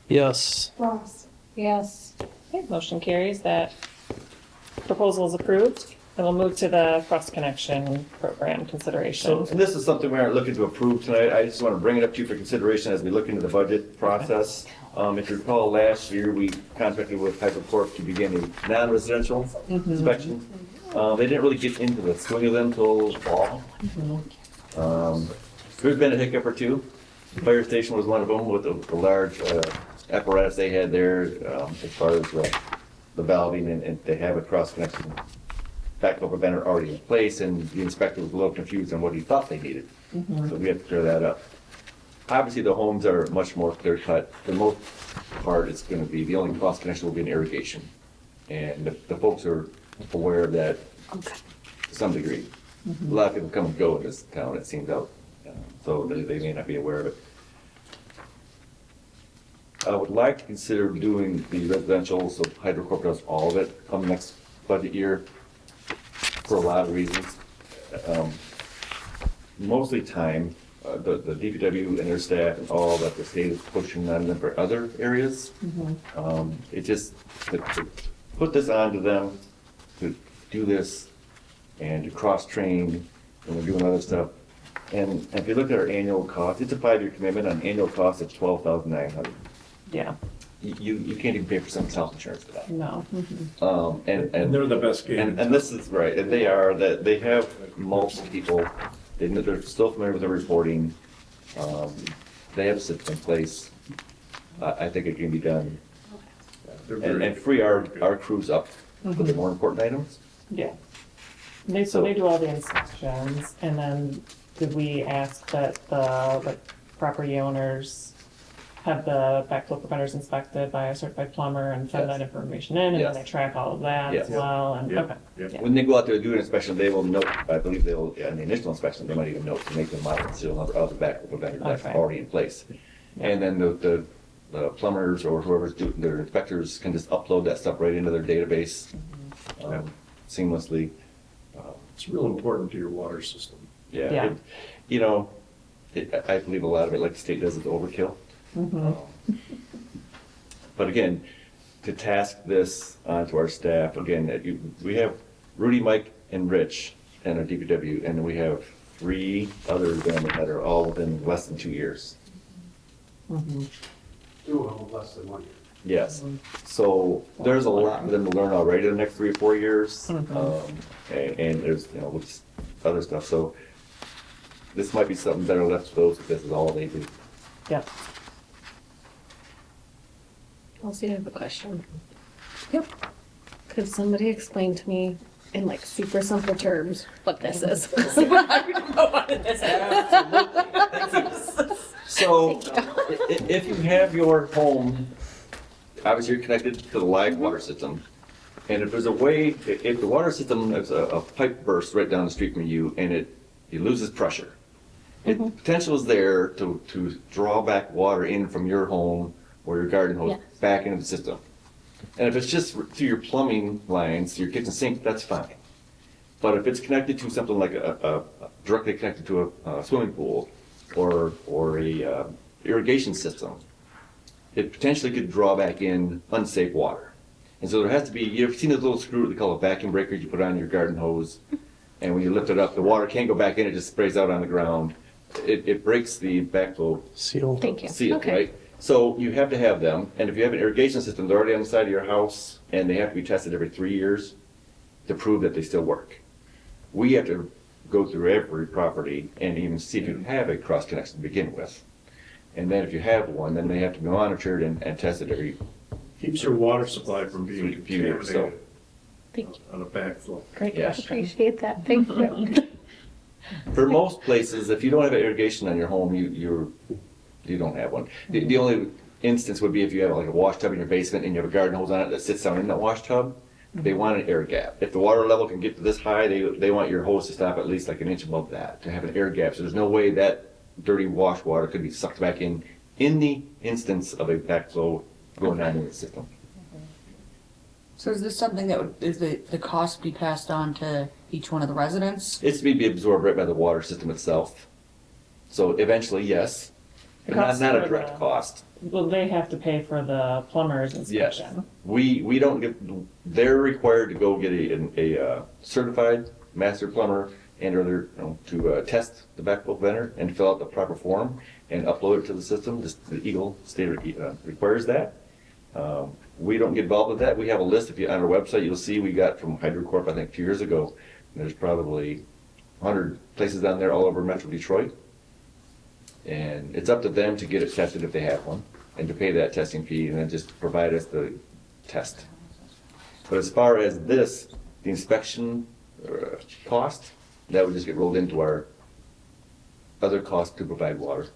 Yes. Ross. Yes. Okay, motion carries. That proposal is approved. And we'll move to the cross connection program consideration. So, and this is something we aren't looking to approve tonight. I just want to bring it up to you for consideration as we look into the budget process. If you recall, last year, we contracted with HydroCorp to begin a non-residential inspection. They didn't really get into the swing of them until fall. There's been a hiccup or two. The fire station was one of them with the large apparatus they had there as far as the valving, and they have a cross connection backup preventer already in place, and the inspector was a little confused on what he thought they needed. So we have to clear that up. Obviously, the homes are much more clear cut. For the most part, it's going to be, the only cross connection will be in irrigation. And the folks are aware of that to some degree. A lot of people come and go in this town, it seems out, so they may not be aware of it. I would like to consider doing the residential, so HydroCorp does all of it come next budget year for a lot of reasons. Mostly time, the DPW and their staff and all that the state is pushing on them for other areas. It just, to put this on to them, to do this and to cross-train, and we're doing other stuff. And if you look at our annual cost, it's a 5-year commitment, on annual cost it's $12,900. Yeah. You can't even pay for some health insurance for that. No. And they're the best game. And this is right, and they are, that they have multiple people, they're still familiar with the reporting. They have a system in place. I think it can be done. And free our crews up for the more important items. Yeah. So they do all the inspections, and then did we ask that the property owners have the backflow preventers inspected by a certified plumber and send that information in, and then they track all of that as well, and, okay. Yeah. When they go out there to do an inspection, they will note, I believe they'll, in the initial inspection, they might even note to make them model still of the backflow preventer that's already in place. And then the plumbers or whoever's doing, their inspectors can just upload that stuff right into their database seamlessly. It's real important to your water system. Yeah. I believe a lot of it, like the state does, is overkill. But again, to task this onto our staff, again, we have Rudy, Mike, and Rich and our DPW, and we have 3 other them that are all within less than 2 years. 2 of them less than 1 year. Yes. So there's a lot for them to learn already in the next 3 or 4 years. And there's, with other stuff. So this might be something better left to those if this is all they do. Yeah. Also, I have a question. Yep. Could somebody explain to me in like super simple terms what this is? So if you have your home, obviously you're connected to the live water system. And if there's a way, if the water system, there's a pipe burst right down the street from you and it loses pressure, potential is there to draw back water in from your home or your garden hose back into the system. And if it's just to your plumbing lines, to your kitchen sink, that's fine. But if it's connected to something like a directly connected to a swimming pool or a irrigation system, it potentially could draw back in unsafe water. And so there has to be, you've seen those little screw, they call it vacuum breakers, you put on your garden hose, and when you lift it up, the water can't go back in, it just sprays out on the ground. It breaks the backflow Seal. Thank you. seal, Okay. right? So you have to have them, and if you have an irrigation system, they're already on the side of your house, and they have to be tested every 3 years to prove that they still work. We have to go through every property and even see if you have a cross connection to begin with. And then if you have one, then they have to be monitored and tested every Keeps your water supply from being few years. So, contaminated Thank you. on a backflow. Great Yeah. question. Appreciate that. Thank you. for most places, if you don't have irrigation on your home, you don't have one. The only instance would be if you have like a wash tub in your basement and you have a garden hose on it that sits down in that wash tub. They want an air gap. If the water level can get to this high, they want your hose to stop at least like an inch above that, to have an air gap. So there's no way that dirty wash water could be sucked back in the instance of a backflow going on in the system. So is this something that would, is the cost be passed on to each one of the residents? It's to be absorbed right by the water system itself. So eventually, yes, The but not cost a for direct the- cost. Well, they have to pay for the plumber's Yes, inspection. we don't get, they're required to go get a certified master plumber and or to test the backflow preventer and fill out the proper form and upload it to the system. The Eagle State requires that. We don't get involved with that. We have a list. If you on our website, you'll see we got from HydroCorp, I think, a few years ago. There's probably 100 places down there all over Metro Detroit. And it's up to them to get it tested if they have one, and to pay that testing fee, and then just provide us the test. But as far as this, the inspection cost, that would just get rolled into our other costs to provide water.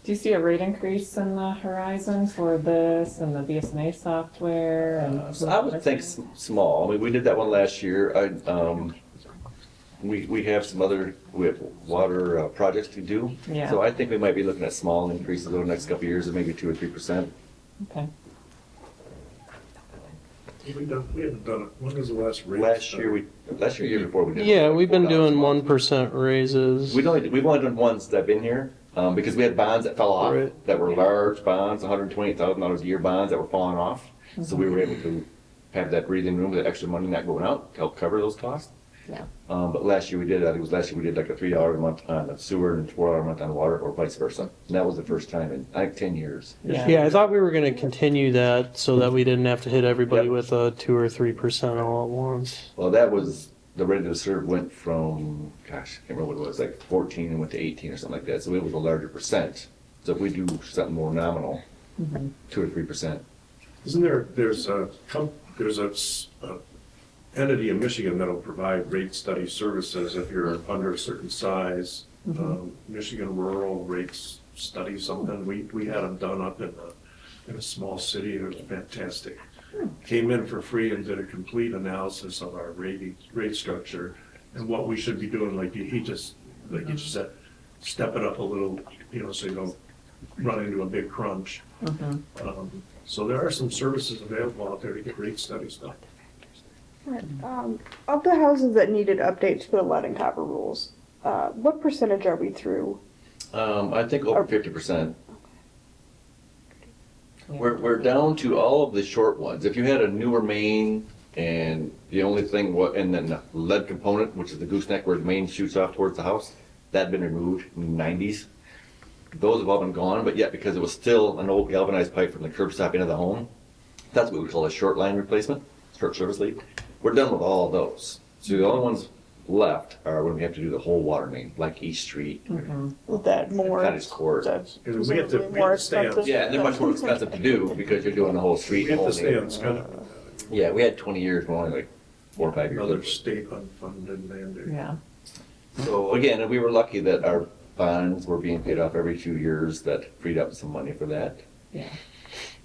Do you see a rate increase in the horizon for this and the BSNA software? And So I would think small. I mean, we did that one last year. We have some other, we have water projects to do. Yeah. So I think we might be looking at small increases over the next couple of years of maybe 2 or 3%. Okay. We haven't done it. When was the last raise? Last year before we did. Yeah, like we've been $4 doing a month. 1% raises. We've only done ones that have been here, because we had bonds that fell off, Right. that were large bonds, $128,000 a year bonds that were falling off. So we were able to have that breathing room with extra money not going out to help cover those costs. Yeah. But last year we did, I think it was last year we did like a $3 a month on the sewer and $4 a month on water, or vice versa. And that was the first time in, I think, 10 years. Yeah, I thought we were going to continue that so that we didn't have to hit everybody Yep. with a 2 or 3% all at once. Well, that was, the rate to serve went from, gosh, I can't remember what it was, like 14 and went to 18 or something like that. So it was a larger percent. So if we do something more nominal, 2 or 3%. Isn't there's a entity in Michigan that'll provide rate study services if you're under a certain size. Michigan Rural Rates Study, something. We had them done up in a small city. It was fantastic. Came in for free and did a complete analysis of our rate structure and what we should be doing. Like you just said, step it up a little, so you don't run into a big crunch. So there are some services available out there to get rate studies done. Of the houses that needed updates for the lead and copper rules, what percentage are we through? I think over 50%. We're down to all of the short ones. If you had a newer main and the only thing, and then the lead component, which is the gooseneck where the main shoots off towards the house, that had been removed in the 90s. Those have all been gone, but yet because it was still an old galvanized pipe from the curb stop into the home, that's what we call a short line replacement, short service lead. We're done with all of those. So the only ones left are when we have to do the whole water main, like East Street, With that more, Cottage Court. that's Because we have to more stay on- expensive? Yeah, and they're much more expensive to do because you're doing the whole street. We and have the to whole stay main. on schedule. Yeah, we had 20 years, we're only like 4 or 5 years. Another later. state unfunded mandate. Yeah. So again, we were lucky that our bonds were being paid off every 2 years. That freed up some money for that. Yeah.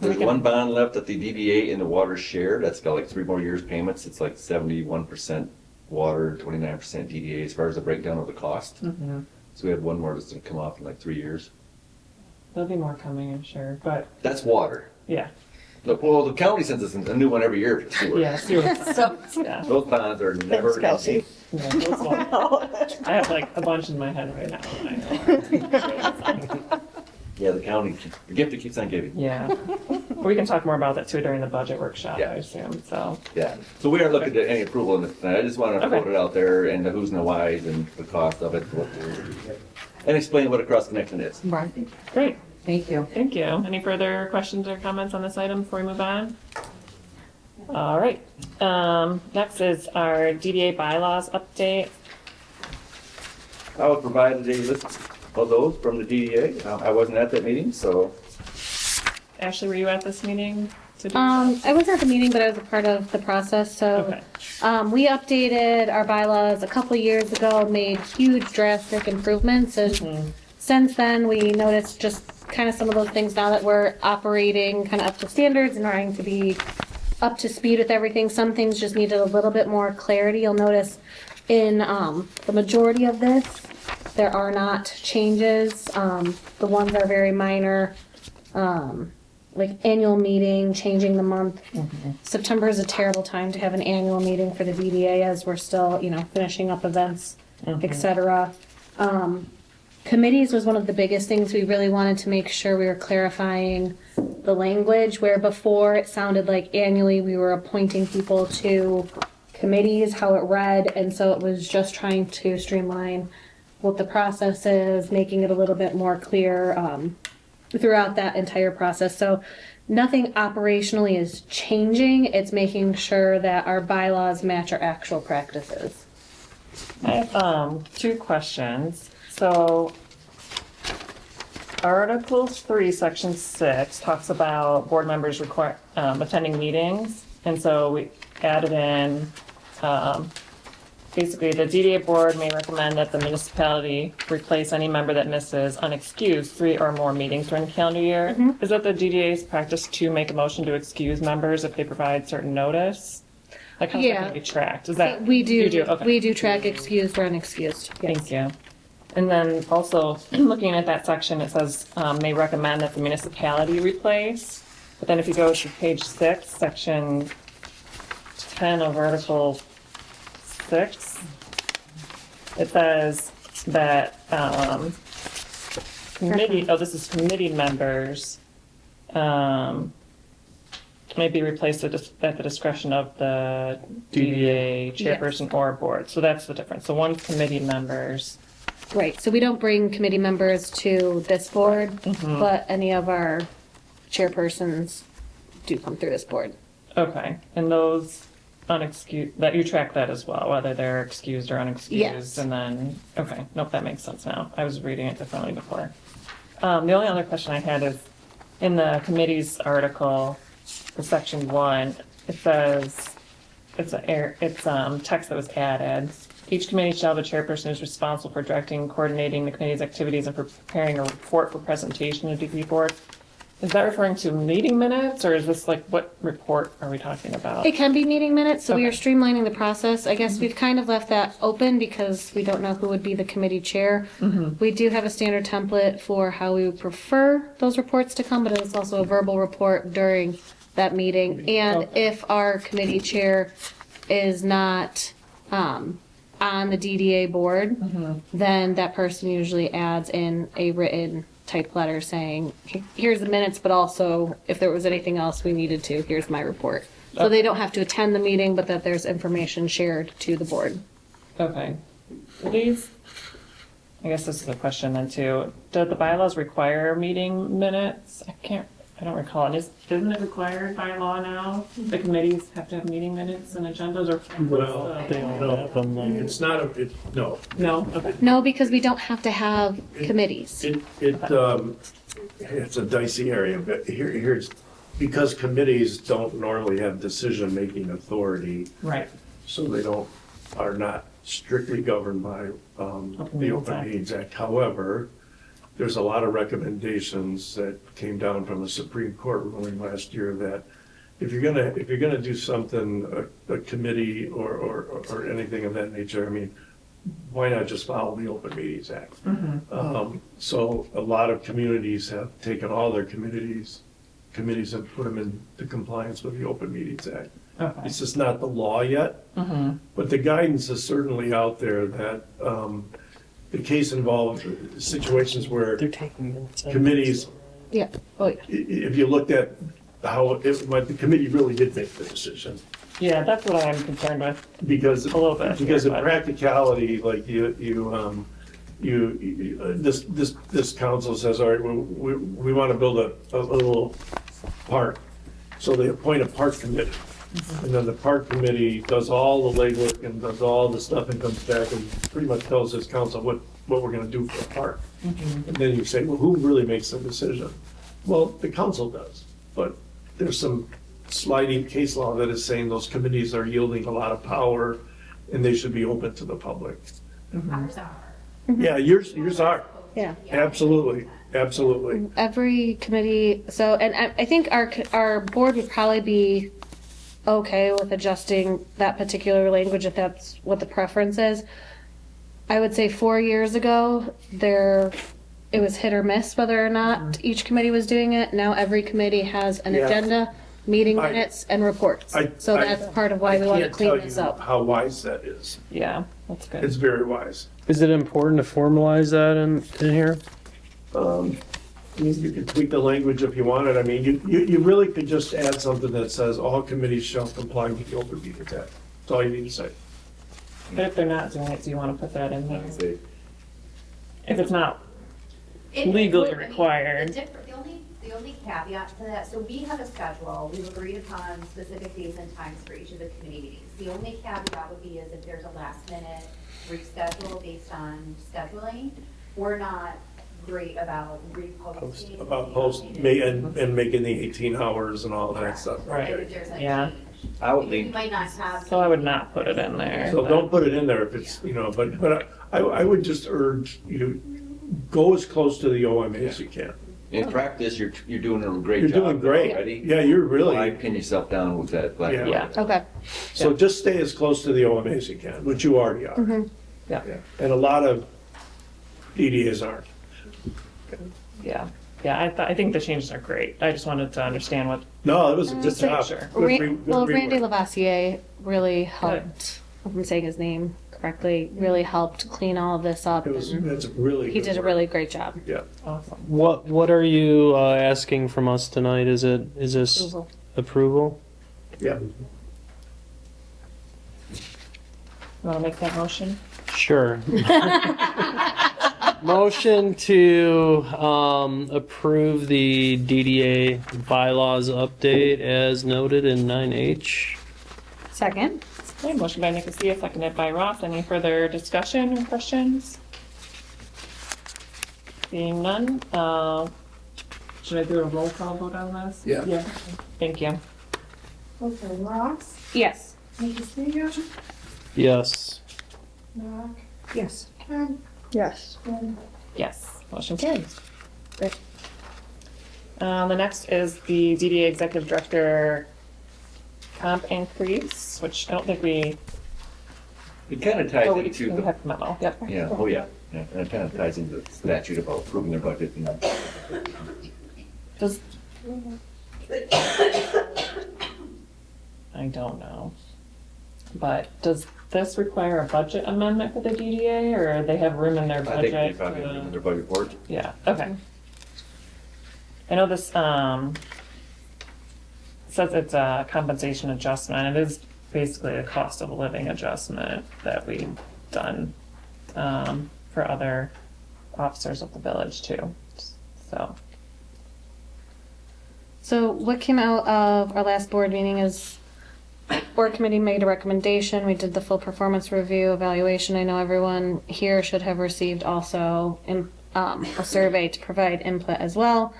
There's one bond left that the DDA and the water share. That's got like 3 more years payments. It's like 71% water, 29% DDA as far as the breakdown of the cost. Mm-hmm. So we have one more that's gonna come off in like 3 years. There'll be more coming, I'm sure, but That's water. yeah. Well, the county sends us a new one every year for sewer. Yeah, sewer. So, Yeah. Those bonds are never Thanks, Kelsey. ending. Yeah, those ones. I have like a bunch in my head right now. Yeah, the county, the gift that keeps on giving. Yeah. We can talk more about that too during the budget workshop, Yeah. I assume, so. Yeah, so we aren't looking at any approval in this tonight. I just want to Okay. put it out there and the who's and the whys and the cost of it, and explain what a cross connection is. Right. Great, Thank you. thank you. Any further questions or comments on this item before we move on? All right, next is our DDA bylaws update. I was provided a list of those from the DDA. I wasn't at that meeting, so Ashley, were you at this meeting? to do I wasn't at the meeting, but I was a part of the process, so. Okay. We updated our bylaws a couple years ago, made huge drastic improvements, and since then, we noticed just kind of some of those things now that we're operating kind of up to standards and trying to be up to speed with everything. Some things just needed a little bit more clarity. You'll notice in the majority of this, there are not changes. The ones are very minor, like annual meeting, changing the month. September is a terrible time to have an annual meeting for the DDA as we're still, finishing up events, etc. Committees was one of the biggest things. We really wanted to make sure we were clarifying the language, where before it sounded like annually we were appointing people to committees, how it read, and so it was just trying to streamline what the process is, making it a little bit more clear throughout that entire process. So nothing operationally is changing. It's making sure that our bylaws match our actual practices. I have 2 questions. So Article 3, Section 6 talks about board members attending meetings. And so we added in, basically the DDA board may recommend that the municipality replace any member that misses unexcused 3 or more meetings during the calendar year. Is that the DDA's practice to make a motion to excuse members if they provide certain notice? Like how's that Yeah. going to be tracked? Is that We do, you do? Okay. we do track excused or unexcused. Yes. Thank you. And then also, looking at that section, it says, may recommend that the municipality replace. But then if you go to page 6, section 10 of Article 6, it says that this is committee members may be replaced at the discretion of the DDA chairperson or board. So that's the difference. So one's committee members. Right, so we don't bring committee members to this board, but any of our chairpersons do come through this board. Okay, and those unexcused, that you track that as well, whether they're excused or unexcused? Yes. And then, okay, nope, that makes sense now. I was reading it differently before. The only other question I had is, in the committee's article, for section 1, it says, it's text that was added. Each committee shall have a chairperson who is responsible for directing and coordinating the committee's activities and for preparing a report for presentation to DP board. Is that referring to meeting minutes, or is this like, what report are we talking about? It can be meeting minutes, so we are Okay. streamlining the process. I guess we've kind of left that open because we don't know who would be the committee chair. We do have a standard template for how we would prefer those reports to come, but it's also a verbal report during that meeting. And if our committee chair is not on the DDA board, then that person usually adds in a written type letter saying, here's the minutes, but also if there was anything else we needed to, here's my report. So they don't have to attend the meeting, but that there's information shared to the board. Okay. These, I guess this is a question then too. Do the bylaws require meeting minutes? I don't recall. Isn't it required by law now? The committees have to have meeting minutes and agendas, or? Well, They don't have them, like- It's not, no. No? Okay. No, because we don't have to have committees. It's a dicey area, but here's, because committees don't normally have decision-making authority, Right. so they are not strictly governed by the Meetings Open Act. Meetings Act. However, there's a lot of recommendations that came down from the Supreme Court ruling last year that if you're gonna do something, a committee or anything of that nature, I mean, why not just follow the Open Meetings Act? So a lot of communities have taken all their committees and put them into compliance with the Open Meetings Act. Okay. It's just not the law yet. Mm-hmm. But the guidance is certainly out there that the case involved situations where They're taking minutes. committees, Yeah. Oh, yeah. if you looked at how the committee really did make the decision. Yeah, that's what I'm concerned with. Because, A little bit, because in but- practicality, like this council says, all right, we want to build a little park. So they appoint a park committee. And then the park committee does all the legwork and does all the stuff and comes back and pretty much tells this council what we're gonna do for the park. And then you say, well, who really makes the decision? Well, the council does, but there's some sliding case law that is saying those committees are yielding a lot of power and they should be open to the public. Yeah, yours are, Yeah. absolutely, absolutely. Every committee, so, and I think our board would probably be okay with adjusting that particular language if that's what the preference is. I would say 4 years ago, it was hit or miss whether or not each committee was doing it. Now every committee has an Yeah. agenda, meeting I- minutes, and reports. I- So I- that's part of why we want to clean this I can't up. tell you how wise that is. Yeah, that's good. It's very wise. Is it important to formalize that in here? You can tweak the language if you wanted. I mean, you really could just add something that says all committees shall comply with the Open Meetings Act. That's all you need to say. But if they're not doing it, do you want to put that in there? If it's not legally required. The only caveat to that, so we have a schedule, we've agreed upon specific days and times for each of the committee meetings. The only caveat would be is if there's a last minute reschedule based on scheduling, we're not great about reposting. And making the 18 hours and all that stuff. Right. If there's a Yeah. change. I would We lean, might not have. So I would not put it in there. So but- don't put it in there if it's, but I would just urge you, go as close to the OM as you can. in practice, you're doing a great You're job doing great. already. Yeah, you're Why really, pin yourself down with that black and Yeah. white? Okay. so just stay as close to the OM as you can, which you already are. Yeah. And a lot of DDAs aren't. Yeah, yeah, I think the changes are great. I just wanted to understand what, No, it was a good Just make job. sure. Good Well, rework. Randy Lavassier really helped, if I'm saying his name correctly, really helped clean all of this up. and It's really He good did a work. really great job. Yeah. awesome. What are you asking from us tonight? Is this Approval. approval? Yeah. You want to make that motion? Sure. Motion to approve the DDA bylaws update as noted in 9H. Second. Okay, motion by Nicosia, seconded by Ross. Any further discussion or questions? Seeing none, should I do a roll call vote on this? Yeah. Yeah. Thank you. Okay, Ross, Yes. Nicosia, Yes. Knock, Yes. Ken, Yes. and Yes, motion carries. Great. The next is the DDA Executive Director comp increase, which I don't think we, It kind of ties oh, we into the, have the memo, yep. yeah, oh yeah, yeah, and it kind of ties into the statute about approving their budget, you know. Does, I don't know. But does this require a budget amendment for the DDA, or they have room in their I think budget? they probably have to- their budget for it. Yeah, okay. I know this, says it's a compensation adjustment. It is basically a cost of living adjustment that we've done, for other officers of the village too, so. So what came out of our last board meeting is board committee made a recommendation. We did the full performance review evaluation. I know everyone here should have received also a survey to provide input as well.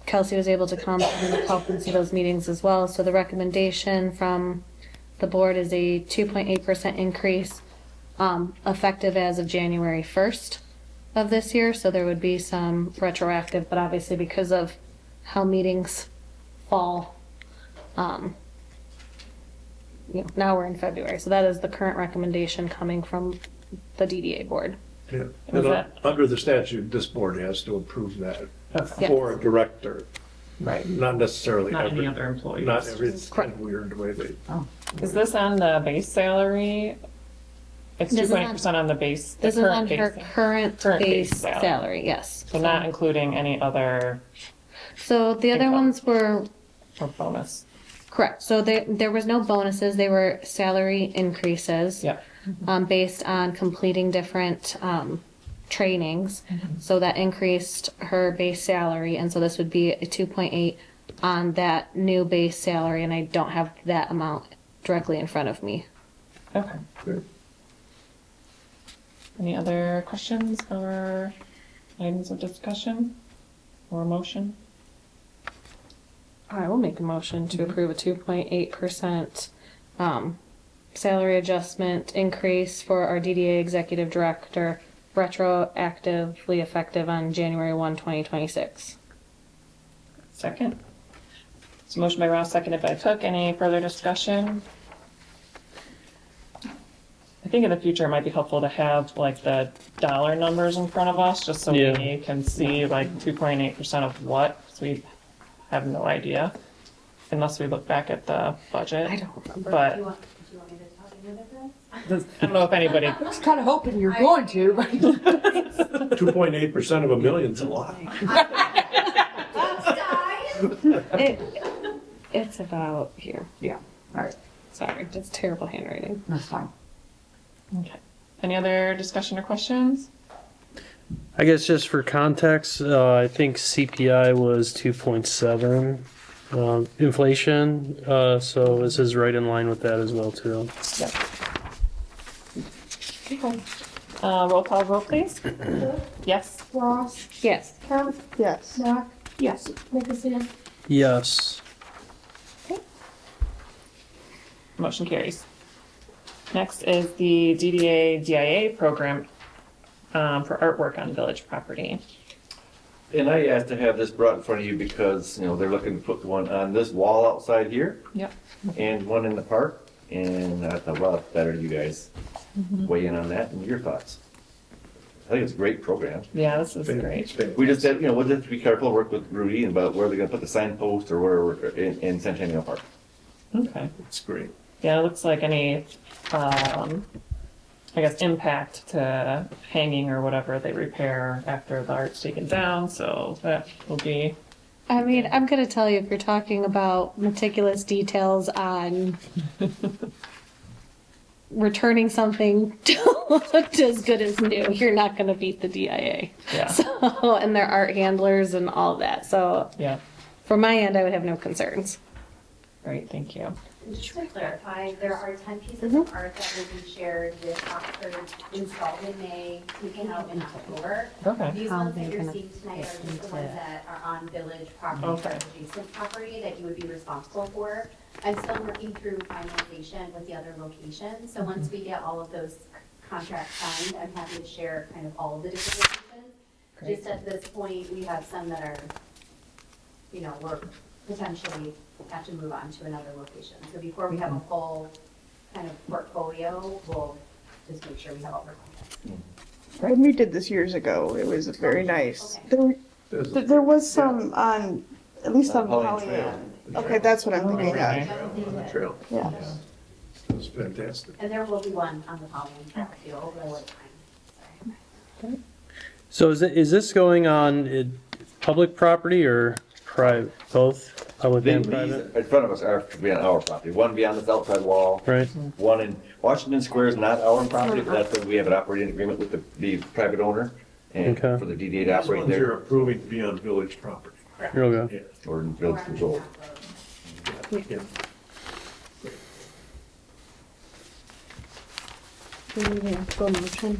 Kelsey was able to come and help and see those meetings as well. So the recommendation from the board is a 2.8% increase, effective as of January 1st of this year. So there would be some retroactive, but obviously because of how meetings fall, now we're in February. So that is the current recommendation coming from the DDA board. Yeah. Was And that- under the statute, this board has to approve that Okay. for a director. Right. Not necessarily Not every. any other employees. Not every, it's kind of weird the way they. Is this on the base salary? It's This is 2.8% on the base, the This is on current her base. current Current base base salary. salary, yes. So not including any other So the other Income. ones were or bonus. correct. So there was no bonuses. They were salary increases. Yep. Based on completing different trainings. So that increased her base salary, and so this would be a 2.8 on that new base salary, and I don't have that amount directly in front of me. Okay. Good. Any other questions or items of discussion or motion? I will make a motion to approve a 2.8% salary adjustment increase for our DDA executive director, retroactively effective on January 1, 2026. Second. So motion by Ross, seconded by Cook. Any further discussion? I think in the future it might be helpful to have like the dollar numbers in front of us, just so Yeah. we can see like 2.8% of what, so we have no idea, unless we look back at the budget. I don't remember. But Do you want me to tell you this? I don't know if anybody, I was kind of hoping you're going to, but 2.8% of a million's a lot. It's about here. yeah, all right, Sorry, it's terrible handwriting. that's fine. okay. Any other discussion or questions? I guess just for context, I think CPI was 2.7 inflation, so this is right in line with that as well too. Yep. Okay. Roll call vote, please. Yes. Ross, Yes. Kemp, Yes. Knox, Yes. Nicosia, Yes. Motion carries. Next is the DDA DIA program for artwork on village property. And I asked to have this brought in front of you because, they're looking to put one on this wall outside here Yep. and one in the park. And I thought, well, it's better you guys weigh in on that and your thoughts. I think it's a great program. Yeah, this is great. We just said, we'll just be careful, work with Rudy about where they're gonna put the signpost or where in Centennial Park. Okay. It's great. Yeah, it looks like any, I guess, impact to hanging or whatever they repair after the art's taken down, so that will be, I mean, I'm gonna tell you, if you're talking about meticulous details on returning something to as good as new, you're not gonna beat the DIA. yeah, So, and their art handlers and all of that. So, yeah, from my end, I would have no concerns. great, thank you. And just to clarify, there are 10 pieces of art that will be shared with Oxford, installed in May, taken out in October. Okay. These How ones that they're you're gonna seeing tonight are fit just the ones into- that are on village property, Okay. or adjacent property that you would be responsible for. I'm still working through finalization with the other locations, so once we get all of those contracts signed, I'm happy to share kind of all of the different locations. Great. Just at this point, we have some that are, we're potentially have to move on to another location. So before we have a full kind of portfolio, we'll just make sure we have all our contacts. When we did this years ago, it was very nice. Okay. There was some on, at least on Holly Holly Trail. End. Okay, that's what I'm thinking of. Okay. Trail. Yeah. It was fantastic. And there will be one on the following track too, over the time. Sorry. So is this going on public property or private, both public These and private? in front of us are to be on our property. One be on this outside wall. Right. One in Washington Square is not our property, but that's where we have an operating agreement with the private owner and Okay. for the DDA to These operate ones you're there approving to be on village property. Here we go. Yeah. or in Or village on control. that road. Yeah. Do we need an actual motion?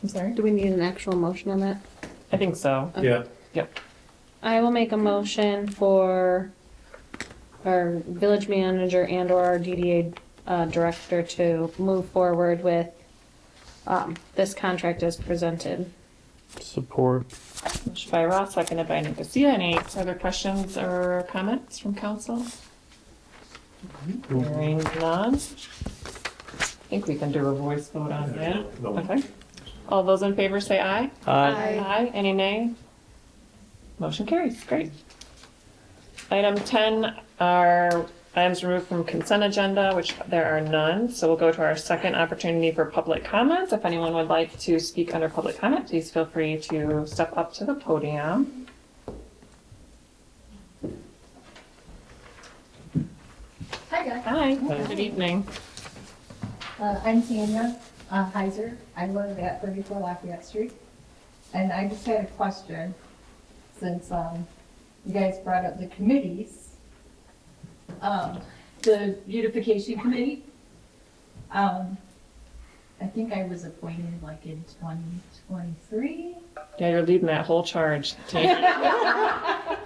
I'm sorry? Do we need an actual motion on that? I think so. Yeah. Yep. I will make a motion for our village manager and or our DDA director to move forward with this contract as presented. Support. Motion by Ross, seconded by Nicosia. Any further questions or comments from council? Hearing none. I think we can do a voice vote on that. No. Okay. All those in favor say aye. Aye. Aye. Any nay? Motion carries. Great. Item 10 are items removed from consent agenda, which there are none. So we'll go to our second opportunity for public comments. If anyone would like to speak under public comment, please feel free to step up to the podium. Hi guys. Hi. Good evening. I'm Tanya Heiser. I live at 34 Lafayette Street. And I just had a question, since you guys brought up the committees. The beautification committee, I think I was appointed like in 2023. Yeah, you're leading that whole charge. I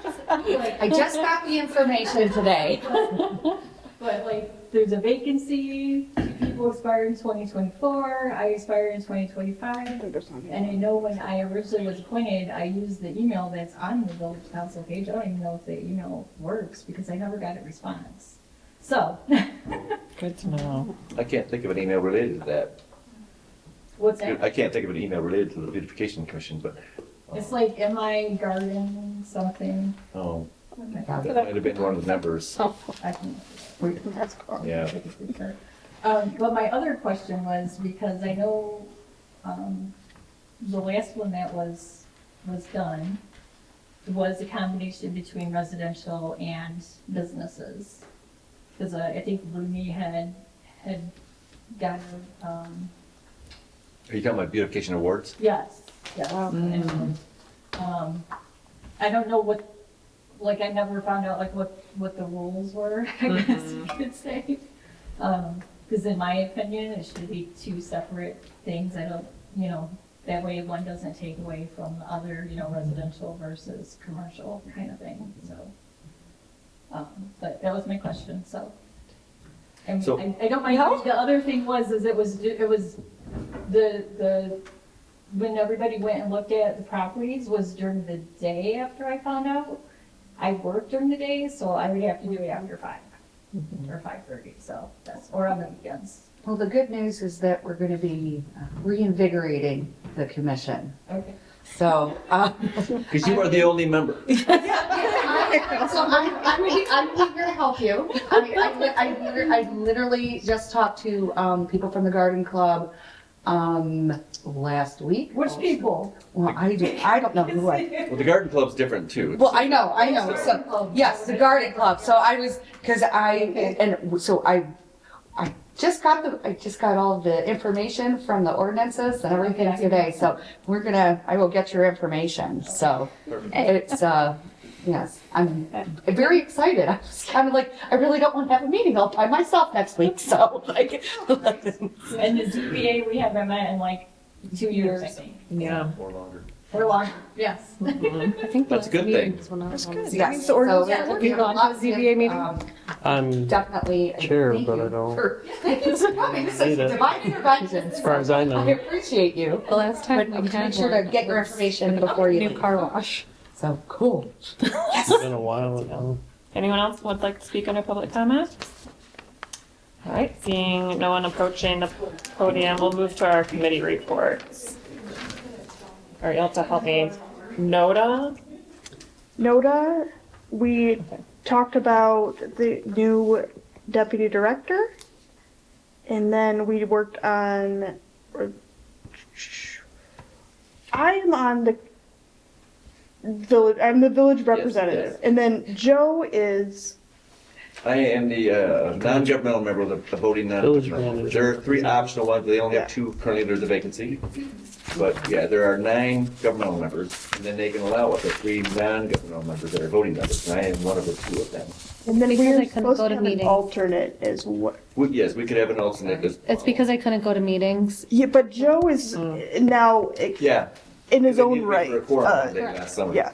just got the information today. But like, there's a vacancy, 2 people expire in 2024, I expire in 2025. And I know when I originally was appointed, I used the email that's on the village council page. I don't even know if the email works because I never got a response. So. Good to know. I can't think of an email related to that. What's that? I can't think of an email related to the beautification commission, but, It's like, am I garden something? oh, Okay. that might have been one of the members. I can. That's cool. Yeah. But my other question was, because I know, the last one that was done was a combination between residential and businesses. Because I think Looney had got, Are you talking about beautification awards? yes, yes. And, I don't know what, like, I never found out like what the rules were, I guess you could say. Because in my opinion, it should be 2 separate things. I don't, that way one doesn't take away from the other, residential versus commercial kind of thing, so. But that was my question, so. And So- I don't mind, the other thing was, it was the, when everybody went and looked at the properties was during the day after I found out. I work during the day, so I would have to do it after 5 or 5:30, so or on the weekends. Well, the good news is that we're going to be reinvigorating the commission. Okay. So, Because you are the only member. So I'm eager to help you. I literally just talked to people from the garden club last week. Which people? Well, I don't know who I. Well, the garden club's different too. Well, I know. So yes, the garden club. So I was I just got all the information from the ordinances and everything today. So I will get your information. So it's yes, I'm very excited. I was kind of like, I really don't want to have a meeting all by myself next week. So like, And the ZBA, we haven't met in like 2 years, I think. Yeah. Or longer. Or longer, yes. I think That's a good thing. That's good. yes. So, So you gone to the ZBA meeting? I'm definitely. chair, thank but you I don't. Thank you for coming. This is Need it. divine intervention. As far as I know. I appreciate you. The last time we But had make sure to get your information one, before you new leave. car wash. So cool. It's been a while ago. Anyone else would like to speak under public comment? All right, seeing no one approaching the podium, we'll move to our committee reports. All right, you'll have to help me. NODA, we talked about the new deputy director. And then we worked on, I am on the village, I'm the village representative. yes. And then Joe is, I am the non-governmental member of the voting Village non-governmental. manager. There are 3 optional ones, they only have Yeah. 2, currently there's a vacancy. But yeah, there are 9 governmental members, and then they can allow up to 3 non-governmental members that are voting members, and I am one of the 2 of them. and then Because I we're couldn't supposed go to to have an meetings. alternate as well. Yes, we could have an alternate as It's because I couldn't go to meetings. Yeah, but Joe is now Yeah. in his They own needed me right. for a quorum one day last summer. Yeah.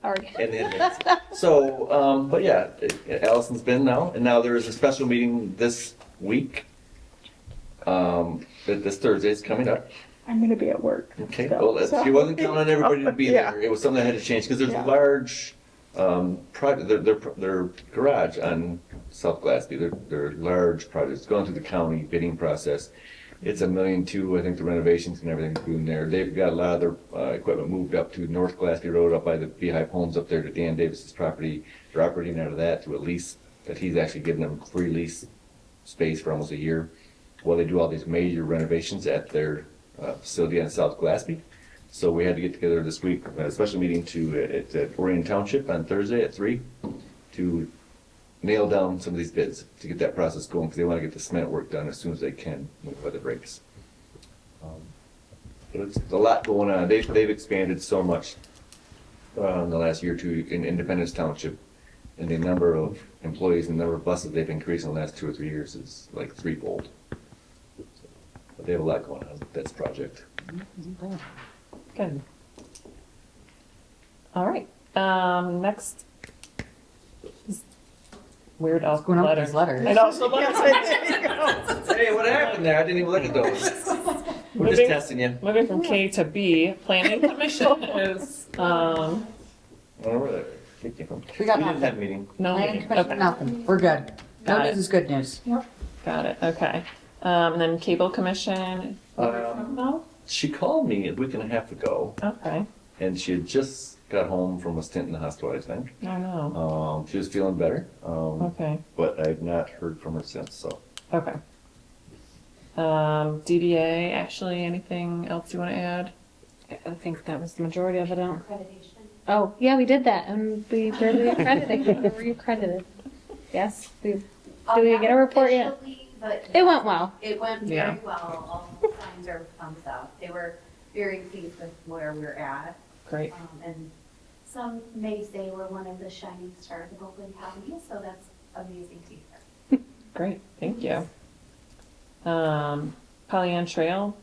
Already. And then, so, but yeah, Allison's been now, and now there is a special meeting this week. This Thursday is coming up. I'm gonna be at work. Okay, So- well, so- she wasn't counting on everybody to be Yeah. there. It was something that had to change, because there's Yeah. a large, project, their garage on South Glassby, they're large projects, going through the county bidding process. It's $1.2 million, I think, the renovations and everything doing there. They've got a lot of their equipment moved up to North Glassby Road, up by the Beehive Homes up there to Dan Davis's property. They're operating out of that to a lease that he's actually giving them free lease space for almost a year while they do all these major renovations at their facility in South Glassby. So we had to get together this week, a special meeting at Orion Township on Thursday at 3 to nail down some of these bids to get that process going, because they want to get the cement work done as soon as they can with weather breaks. But it's a lot going on. They've expanded so much in the last year or two in Independence Township, and the number of employees and the number of buses they've increased in the last 2 or 3 years is like threefold. But they have a lot going on with this project. Good. All right, next. Weird What's going on with these letters? I know, the letters. Hey, what happened there? I didn't even look at those. We're just testing you. Moving from K to B, Planning Commission is, I don't know where that came from. We got didn't nothing. have a meeting. no Planning meeting. commission, Okay. nothing. We're good. No Got news it. is good news. Got it, okay. And then Cable Commission, no? She called me a week and a half ago, Okay, and she had just got home from a stint in the hospital, I think. I know, She was feeling better, okay, but I've not heard from her since, so. okay. DDA, Ashley, anything else you want to add? I think that was the majority of it. Accreditation. Oh, yeah, we did that, and we barely accredited. Were you accredited? Yes. Do we get a report yet? Officially, but It went well. It went Yeah. very well. All signs are thumbs up. They were very pleased with where we're at. Great, And some may say we're one of the shining stars of Oakland County, so that's amazing to hear. great, thank you. Pollyant Trail,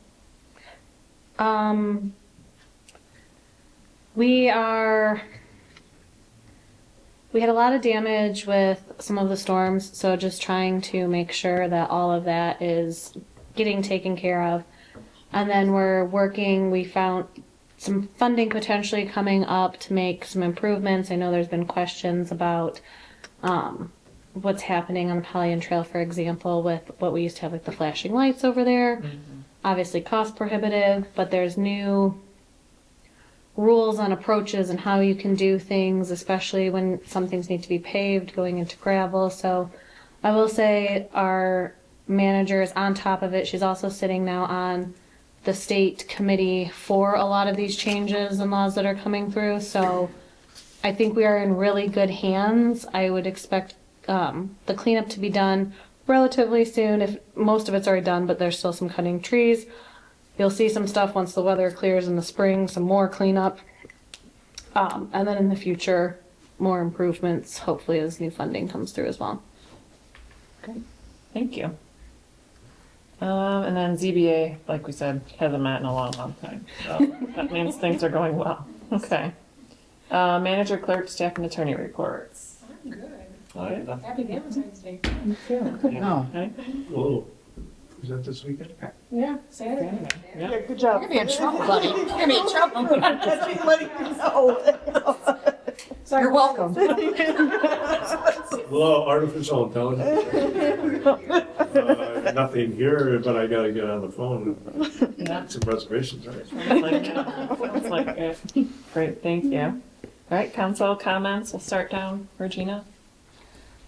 We had a lot of damage with some of the storms, so just trying to make sure that all of that is getting taken care of. And then we found some funding potentially coming up to make some improvements. I know there's been questions about what's happening on the Pollyant Trail, for example, with what we used to have, like the flashing lights over there. Obviously cost prohibitive, but there's new rules on approaches and how you can do things, especially when some things need to be paved going into gravel. So I will say our manager is on top of it. She's also sitting now on the state committee for a lot of these changes and laws that are coming through. So I think we are in really good hands. I would expect the cleanup to be done relatively soon. If most of it's already done, but there's still some cutting trees. You'll see some stuff once the weather clears in the spring, some more cleanup. And then in the future, more improvements, hopefully as new funding comes through as well. thank you. And then ZBA, like we said, hasn't met in a long, long time, so that means things are going well. Okay. Manager, clerk, staff, and attorney reports. I'm good. Good. Happy Valentine's Day. No. Okay. Whoa, is that this weekend? Yeah, Saturday. Yeah. Good job. You're gonna be in trouble, buddy. You're gonna be in trouble. Just letting you know. Sorry. You're welcome. Hello, artificial intelligence. Nothing here, but I gotta get on the phone and Yeah. make some reservations, right? Sounds like it. Great, thank you. All right, council comments, we'll start down, Regina.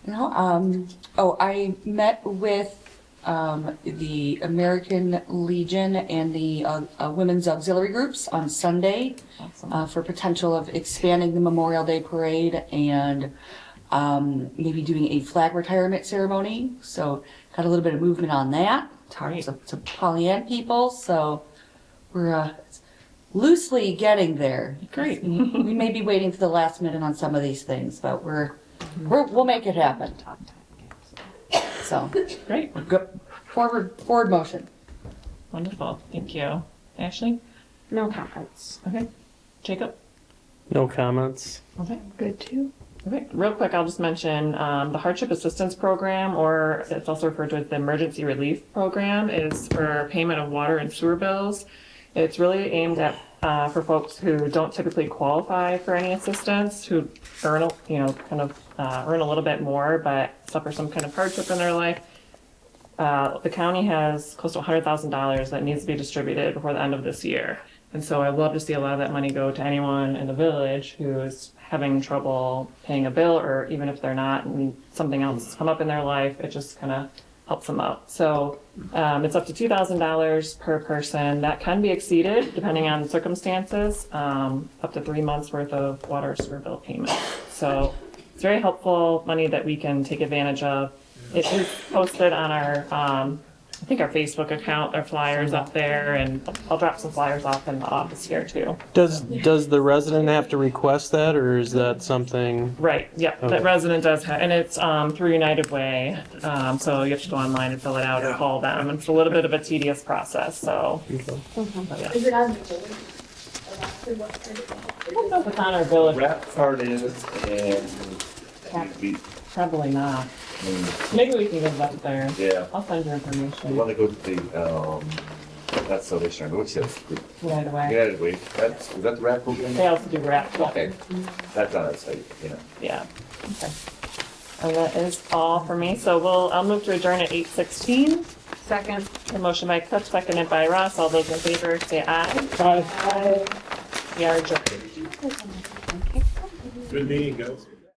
No, I met with the American Legion and the Women's Auxiliary Groups on Sunday Awesome. for potential of expanding the Memorial Day Parade and maybe doing a flag retirement ceremony. So got a little bit of movement on that. Talked to Pollyant people, so we're loosely getting there. Great. We may be waiting for the last minute on some of these things, but we'll make it happen. So, Great, go forward motion. wonderful, thank you. Ashley? No comments. Okay. Jacob? No comments. Okay. Good too. Okay, real quick, I'll just mention the Hardship Assistance Program, or it's also referred to as the Emergency Relief Program, is for payment of water and sewer bills. It's really aimed at for folks who don't typically qualify for any assistance, who earn, earn a little bit more, but suffer some kind of hardship in their life. the county has close to $100,000 that needs to be distributed before the end of this year. And so I'd love to see a lot of that money go to anyone in the village who's having trouble paying a bill, or even if they're not and something else has come up in their life, it just kind of helps them out. So it's up to $2,000 per person. That can be exceeded depending on circumstances, up to 3 months worth of water or sewer bill payment. So it's very helpful money that we can take advantage of. It is posted on our, I think our Facebook account, our flyers up there, and I'll drop some flyers off in the office here too. Does the resident have to request that, or is that something? Right, yep, Okay. that resident does have, and it's through United Way, so you have to go online and fill it out and call them. And it's a little bit of a tedious process, so. But yeah. Is it on the board? Or not? Or what kind of- I don't know if it's on our village, Rap card is, and we, probably not. Maybe we can get it up there. yeah, I'll send you we information. want to go to the, that's Salvation Army, what's it? Right away. United Way, is that the rap program? They also do rap. Okay, that's on our site, yeah. Yeah, okay. And that is all for me, so I'll move to adjourn at 8:16. Second. A motion by Cook, seconded by Ross, all those in favor say aye. Aye. We are adjourned. Good meeting, guys.